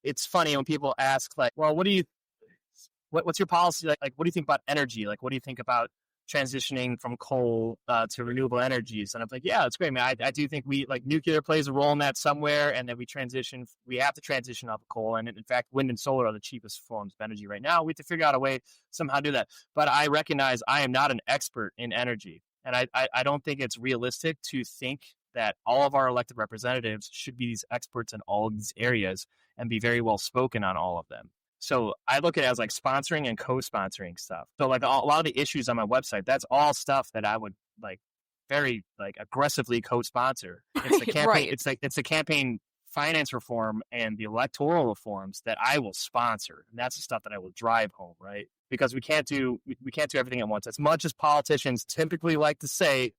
it's funny when people ask, like, well, what's your policy? Like, what do you think about energy? Like, what do you think about transitioning from coal to renewable energies? And I'm like, yeah, it's great, man. I do think nuclear plays a role in that somewhere, and that we have to transition off of coal. And in fact, wind and solar are the cheapest forms of energy right now. We have to figure out a way somehow to do that. But I recognize I am not an expert in energy. And I don't think it's realistic to think that all of our elected representatives should be these experts in all of these areas and be very well spoken on all of them. So I look at it as like sponsoring and co-sponsoring stuff. So like a lot of the issues on my website, that's all stuff that I would like very like aggressively co-sponsor. It's the campaign, it's the campaign finance reform and the electoral reforms that I will sponsor. And that's the stuff that I will drive home, right? Because we can't do everything at once. As much as politicians typically like to say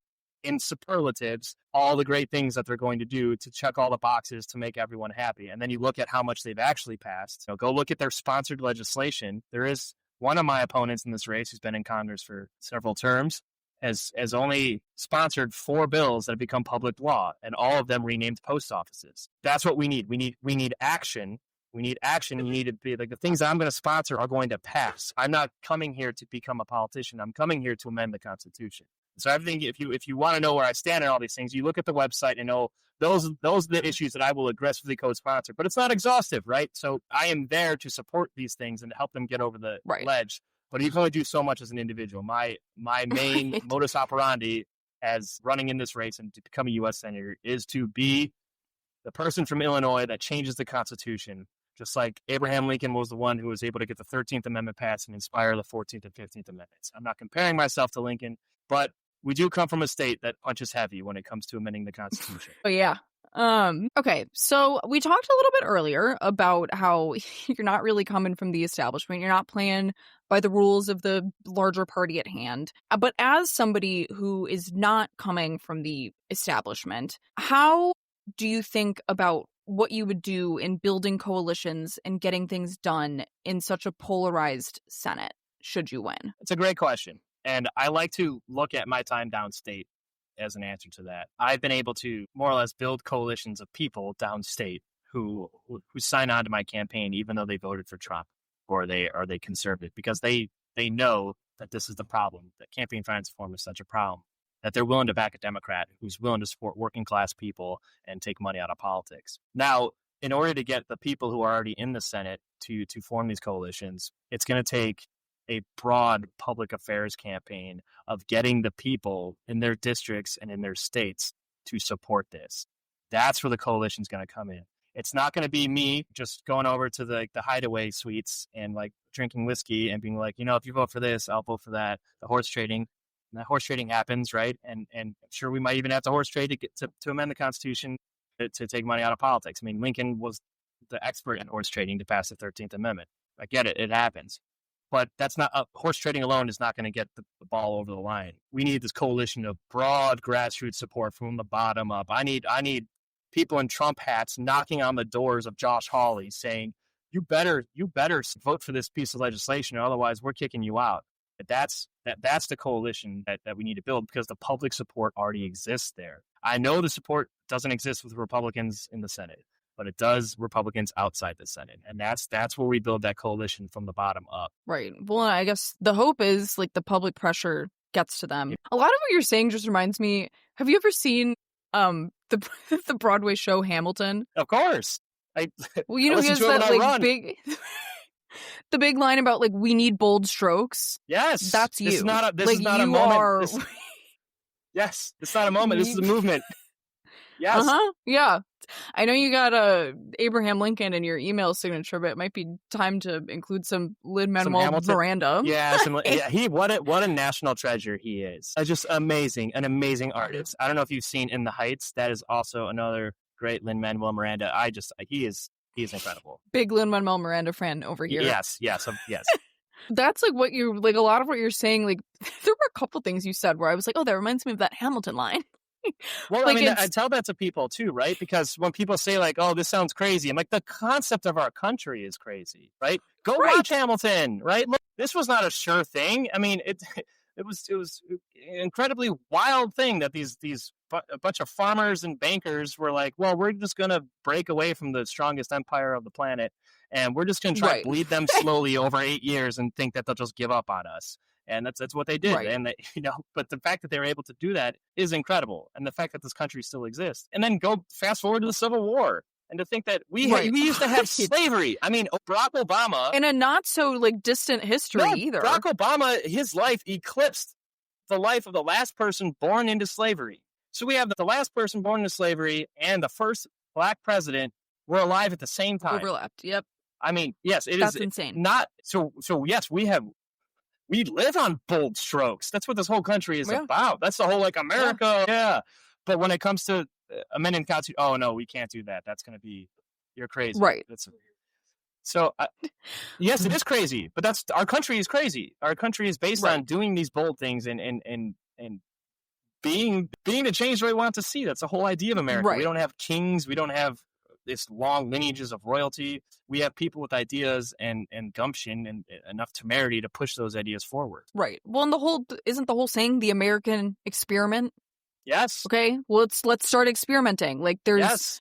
in superlatives all the great things that they're going to do to check all the boxes to make everyone happy. And then you look at how much they've actually passed. Go look at their sponsored legislation. There is one of my opponents in this race who's been in Congress for several terms has only sponsored 4 bills that have become public law, and all of them renamed post offices. That's what we need. We need action We need action. You need to be like, the things I'm going to sponsor are going to pass. I'm not coming here to become a politician. I'm coming here to amend the Constitution. So everything, if you want to know where I stand on all these things, you look at the website and know those are the issues that I will aggressively co-sponsor. But it's not exhaustive, right? So I am there to support these things and help them get over the ledge. But you can only do so much as an individual. My main modus operandi as running in this race and to become a U.S. Senator is to be the person from Illinois that changes the Constitution, just like Abraham Lincoln was the one who was able to get the 13th Amendment passed and inspire the 14th and 15th Amendments. I'm not comparing myself to Lincoln, but we do come from a state that punches heavy when it comes to amending the Constitution. Oh, yeah. Okay, so we talked a little bit earlier about how you're not really coming from the establishment. You're not playing by the rules of the larger party at hand. But as somebody who is not coming from the establishment, how do you think about what you would do in building coalitions and getting things done in such a polarized Senate, should you win? It's a great question. And I like to look at my time downstate as an answer to that. I've been able to more or less build coalitions of people downstate who sign on to my campaign, even though they voted for Trump or they conservative, because they know that this is the problem, that campaign finance reform is such a problem, that they're willing to back a Democrat who's willing to support working class people and take money out of politics. Now, in order to get the people who are already in the Senate to form these coalitions, it's going to take a broad public affairs campaign of getting the people in their districts and in their states to support this. That's where the coalition is going to come in. It's not going to be me just going over to the hideaway suites and like drinking whiskey and being like, if you vote for this, I'll vote for that. The horse trading. And that horse trading happens, right? And I'm sure we might even have to horse trade to get to amend the Constitution to take money out of politics. I mean, Lincoln was the expert in horse trading to pass the 13th Amendment. I get it. It happens. But that's not horse trading alone is not going to get the ball over the line. We need this coalition of broad grassroots support from the bottom up. I need people in Trump hats knocking on the doors of Josh Hawley saying, you better vote for this piece of legislation, or otherwise we're kicking you out. That's the coalition that we need to build, because the public support already exists there. I know the support doesn't exist with Republicans in the Senate, but it does Republicans outside the Senate. And that's where we build that coalition from the bottom up. Right. Well, I guess the hope is like the public pressure gets to them. A lot of what you're saying just reminds me, have you ever seen the Broadway show Hamilton? Of course. He has that like big the big line about like, we need bold strokes. Yes. That's you. This is not a moment. Yes. It's not a moment. This is a movement. Yes. Yeah. I know you got Abraham Lincoln in your email signature, but it might be time to include some Lin-Manuel Miranda. Yeah, what a national treasure he is. Just amazing, an amazing artist. I don't know if you've seen In the Heights. That is also another great Lin-Manuel Miranda. He is incredible. Big Lin-Manuel Miranda fan over here. Yes. That's like what you like. A lot of what you're saying. Like there were a couple things you said where I was like, oh, that reminds me of that Hamilton line. Well, like, I mean, I tell that to people too, right? Because when people say like, "Oh, this sounds crazy," I'm like, the concept of our country is crazy, right? Go watch Hamilton, right? Look, this was not a sure thing. I mean, it was an incredibly wild thing that a bunch of farmers and bankers were like, "Well, we're just going to break away from the strongest empire of the planet, and we're just going to try to bleed them slowly over 8 years and think that they'll just give up on us." And that's what they did. Right. And but the fact that they were able to do that is incredible. And the fact that this country still exists. And then go fast forward to the Civil War. And to think that we used to have slavery. I mean, Barack Obama. In a not so like distant history either. Barack Obama, his life eclipsed the life of the last person born into slavery. So we have the last person born into slavery and the first black president were alive at the same time. Overlapped. Yep. I mean, yes, That's insane. Not so yes, we live on bold strokes. That's what this whole country is about. That's the whole like America. Yeah. But when it comes to amending the Constitution, oh no, we can't do that. That's going to be, you're crazy. Right. Yes, it is crazy, but our country is crazy. Our country is based on doing these bold things and being the change that we want to see. That's the whole idea of America. Right. We don't have kings. We don't have this long lineages of royalty. We have people with ideas and gumption and enough temerity to push those ideas forward. Right. Well, and isn't the whole saying the American experiment? Yes. Okay. Well, let's start experimenting. Like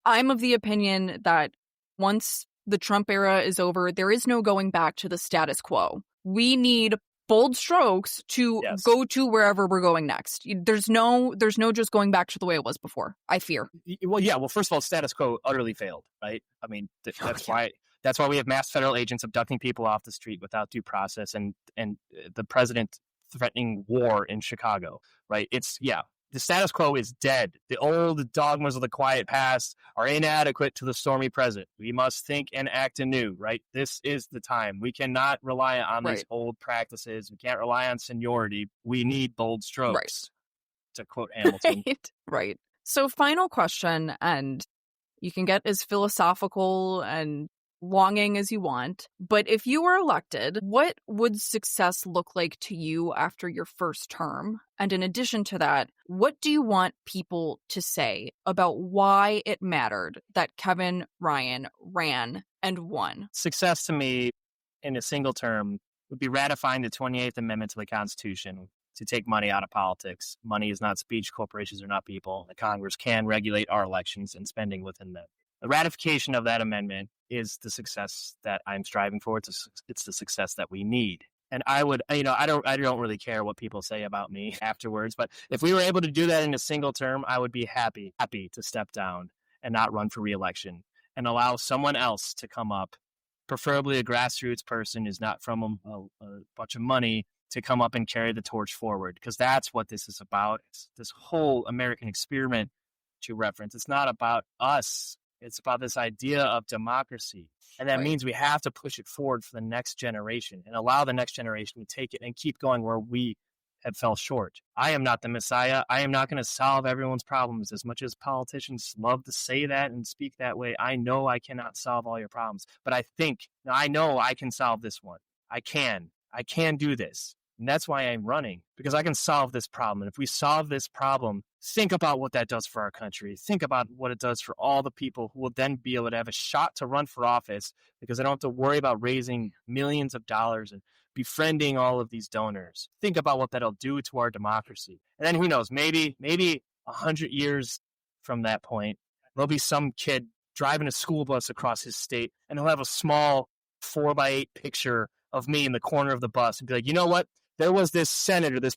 I'm of the opinion that once the Trump era is over. There is no going back to the status quo. We need bold strokes to go to wherever we're going next. There's no just going back to the way it was before, I fear. Well, yeah. Well, first of all, status quo utterly failed, right? I mean, that's why we have mass federal agents abducting people off the street without due process, and the president threatening war in Chicago, right? The status quo is dead. The old dogmas of the quiet past are inadequate to the stormy present. We must think and act anew, right? This is the time. We cannot rely on these old practices. We can't rely on seniority. We need bold strokes, to quote Hamilton. Right. So final question, and you can get as philosophical and longing as you want, but if you were elected, what would success look like to you after your first term? And in addition to that, what do you want people to say about why it mattered that Kevin Ryan ran and won? Success to me in a single term would be ratifying the 28th Amendment to the Constitution to take money out of politics. Money is not speech. Corporations are not people. The Congress can regulate our elections and spending within them. The ratification of that amendment is the success that I'm striving for. It's the success that we need. And I don't really care what people say about me afterwards, but if we were able to do that in a single term, I would be happy to step down and not run for re-election and allow someone else to come up, preferably a grassroots person who's not from a bunch of money, to come up and carry the torch forward, because that's what this is about. It's this whole American experiment to reference. It's not about us. It's about this idea of democracy. And that means we have to push it forward for the next generation and allow the next generation to take it and keep going where we have fell short. I am not the Messiah. I am not going to solve everyone's problems. As much as politicians love to say that and speak that way, I know I cannot solve all your problems. But I know I can solve this one. I can do this. And that's why I'm running, because I can solve this problem. And if we solve this problem, think about what that does for our country. Think about what it does for all the people who will then be able to have a shot to run for office, because they don't have to worry about raising millions of dollars and befriending all of these donors. Think about what that'll do to our democracy. And then who knows, maybe 100 years from that point, there'll be some kid driving a school bus across his state, and he'll have a small 4x8 picture of me in the corner of the bus and be like, you know what? There was this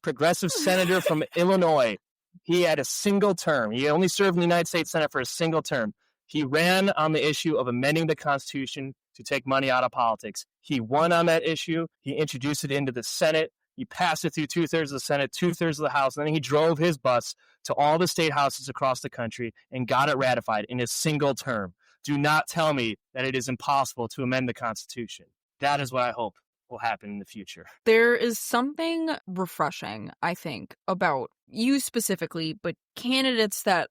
progressive senator from Illinois. He had a single term. He only served in the United States Senate for a single term. He ran on the issue of amending the Constitution to take money out of politics. He won on that issue. He introduced it into the Senate. He passed it through 2/3 of the Senate, 2/3 of the House, and then he drove his bus to all the state houses across the country and got it ratified in a single term. Do not tell me that it is impossible to amend the Constitution. That is what I hope will happen in the future. There is something refreshing, I think, about you specifically, but candidates that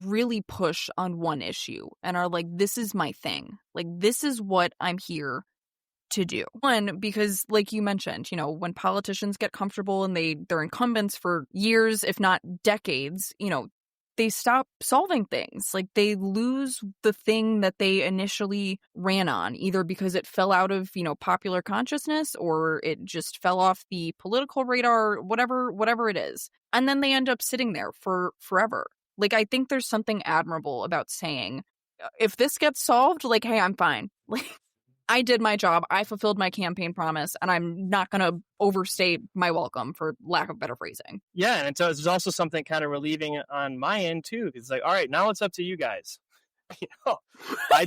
really push on one issue and are like, this is my thing. Like, this is what I'm here to do. One, because like you mentioned, when politicians get comfortable and they're incumbents for years, if not decades, they stop solving things. Like, they lose the thing that they initially ran on, either because it fell out of, popular consciousness, or it just fell off the political radar, whatever it is. And then they end up sitting there for forever. Like, I think there's something admirable about saying, if this gets solved, like, hey, I'm fine. Like, I did my job. I fulfilled my campaign promise, and I'm not going to overstate my welcome, for lack of better phrasing. Yeah, and so there's also something kind of relieving on my end, too. It's like, all right, now it's up to you guys. I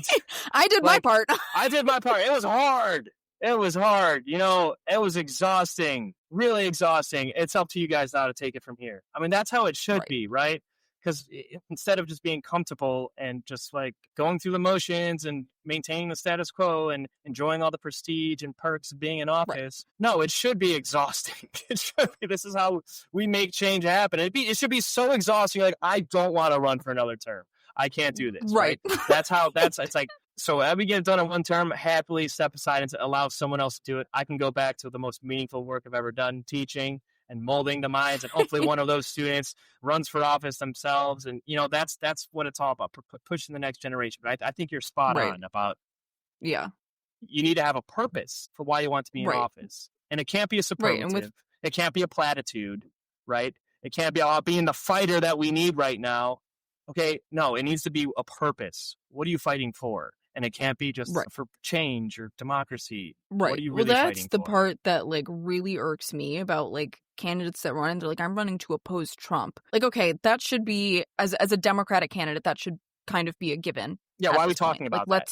did my part. I did my part. It was hard. It was exhausting, really exhausting. It's up to you guys now to take it from here. I mean, that's how it should be, right? Because instead of just being comfortable and just like going through the motions and maintaining the status quo and enjoying all the prestige and perks of being in office, no, it should be exhausting. It should be. This is how we make change happen. It should be so exhausting. Like, I don't want to run for another term. I can't do this. Right. It's like, so as we get it done in one term, happily step aside and allow someone else to do it. I can go back to the most meaningful work I've ever done, teaching and molding the minds, and hopefully one of those students runs for office themselves. And, that's what it's all about, pushing the next generation. But I think you're spot on about, you need to have a purpose for why you want to be in office. And it can't be a superlative. It can't be a platitude, right? It can't be about being the fighter that we need right now. Okay, no, it needs to be a purpose. What are you fighting for? And it can't be just Right. for change or democracy. Right. What are you Well, really that's fighting the for? part that like really irks me about like candidates that run and they're like, I'm running to oppose Trump. Like, okay, that should be as a Democratic candidate, that should kind of be a given. Yeah, at why are we this point. talking Like, about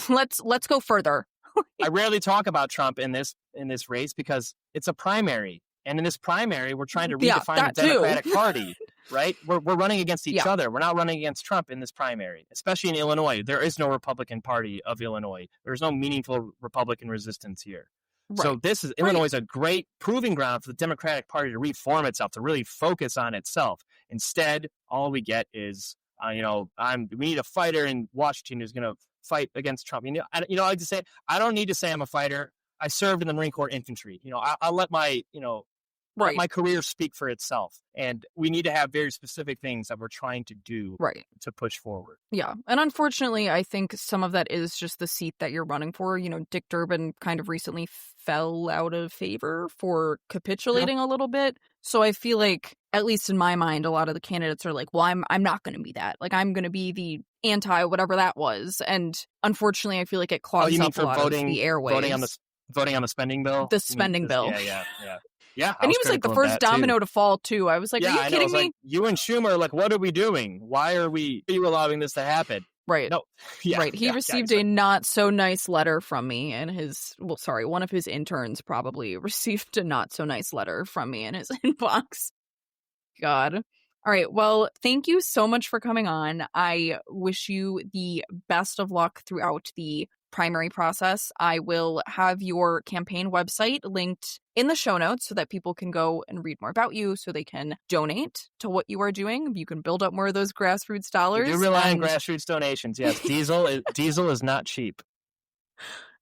that? let's go further. I rarely talk about Trump in this race because it's a primary. And in this primary, we're trying to Yeah, redefine that the too. Democratic Party, right? We're running against each Yeah. other. We're not running against Trump in this primary, especially in Illinois. There is no Republican Party of Illinois. There's no meaningful Republican resistance here. Right. So Illinois is a great proving ground for the Democratic Party to reform itself, to really focus on itself. Instead, all we get is, we need a fighter in Washington who's going to fight against Trump. I like to say, I don't need to say I'm a fighter. I served in the Marine Corps infantry. I'll let my, let my career speak for itself. And we need to have very specific things that we're trying to do to push forward. Yeah. And unfortunately, I think some of that is just the seat that you're running for. Dick Durbin kind of recently fell out of favor for capitulating a little bit. So I feel like, at least in my mind, a lot of the candidates are like, well, I'm not going to be that. Like, I'm going to be the anti whatever that was. And unfortunately, I feel like it clogs up a lot of the airways. Voting on the spending bill? The spending bill. Yeah. And he was like the first domino to fall too. I was like, are you kidding me? Like, you and Schumer are like, what are we doing? Why are you allowing this to happen? Right. No. Yeah, right. He received a not so nice letter from me, and one of his interns probably received a not so nice letter from me in his inbox. God. All right. Well, thank you so much for coming on. I wish you the best of luck throughout the primary process. I will have your campaign website linked in the show notes so that people can go and read more about you, so they can donate to what you are doing. You can build up more of those grassroots dollars. You do rely on grassroots donations. Yes, diesel is not cheap.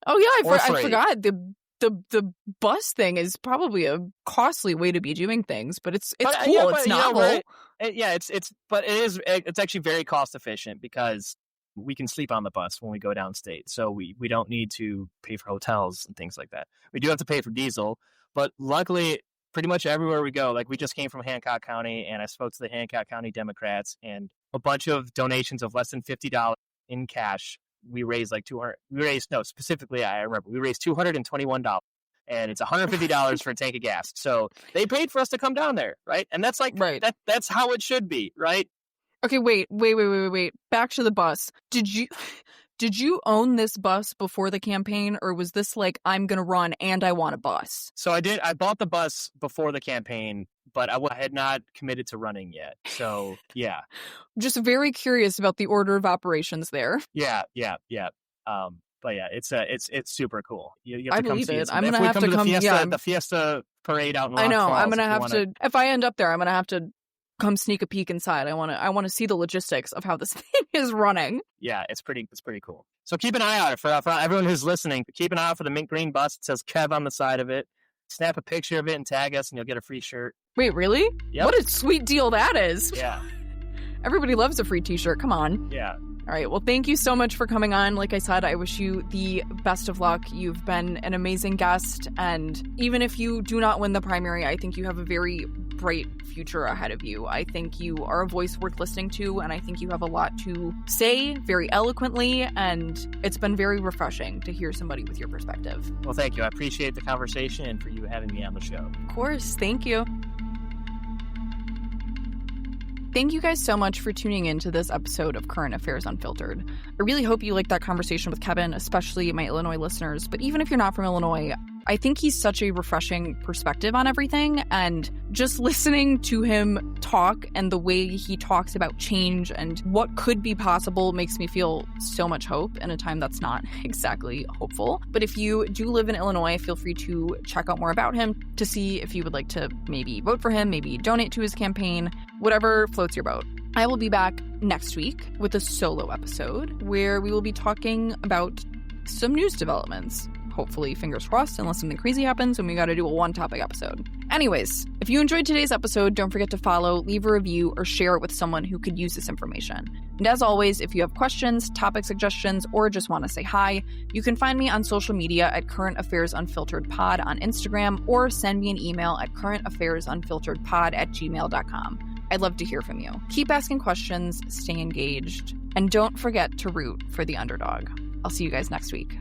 Oh yeah, I forgot the bus thing is probably a costly way to be doing things, but it's cool. It's novel. It's actually very cost efficient because we can sleep on the bus when we go downstate. So we don't need to pay for hotels and things like that. We do have to pay for diesel, but luckily, pretty much everywhere we go, like we just came from Hancock County and I spoke to the Hancock County Democrats, and a bunch of donations of less than $50 in cash. We raised like specifically, I remember we raised $221. And it's $150 for a tank of gas. So they paid for us to come down there, right? And that's like, that's how it should be, right? Okay, wait. Back to the bus. Did you own this bus before the campaign, or was this like, I'm going to run and I want a bus? So I did. I bought the bus before the campaign, but I had not committed to running yet. So, yeah. Just very curious about the order of operations there. Yeah. But yeah, it's super cool. You have I to come believe see it. it. I'm gonna have to come. The Fiesta parade out in Rock I know. Falls, I'm gonna have to. If I end up there, I'm gonna have to come sneak a peek inside. I want to see the logistics of how this thing is running. Yeah, it's pretty cool. So keep an eye out for everyone who's listening. Keep an eye out for the mint green bus. It says Kev on the side of it. Snap a picture of it and tag us, and you'll get a free shirt. Wait, really? Yep. What a sweet deal that is. Yeah. Everybody loves a free t-shirt. Come on. Yeah. All right. Well, thank you so much for coming on. Like I said, I wish you the best of luck. You've been an amazing guest. And even if you do not win the primary, I think you have a very bright future ahead of you. I think you are a voice worth listening to. And I think you have a lot to say very eloquently. And it's been very refreshing to hear somebody with your perspective. Well, thank you. I appreciate the conversation and for you having me on the show. Of course. Thank you. Thank you guys so much for tuning in to this episode of Current Affairs Unfiltered. I really hope you liked that conversation with Kevin, especially my Illinois listeners. But even if you're not from Illinois, I think he's such a refreshing perspective on everything. And just listening to him talk and the way he talks about change and what could be possible makes me feel so much hope in a time that's not exactly hopeful. But if you do live in Illinois, feel free to check out more about him to see if you would like to maybe vote for him, maybe donate to his campaign, whatever floats your boat. I will be back next week with a solo episode where we will be talking about some news developments. Hopefully, fingers crossed, unless something crazy happens and we got to do a one-topic episode. Anyways, if you enjoyed today's episode, don't forget to follow, leave a review, or share it with someone who could use this information. And as always, if you have questions, topic suggestions, or just want to say hi, you can find me on social media at Current Affairs Unfiltered Pod on Instagram, or send me an email at currentaffairs.unfilteredpod@gmail.com. I'd love to hear from you. Keep asking questions, stay engaged, and don't forget to root for the underdog. I'll see you guys next week.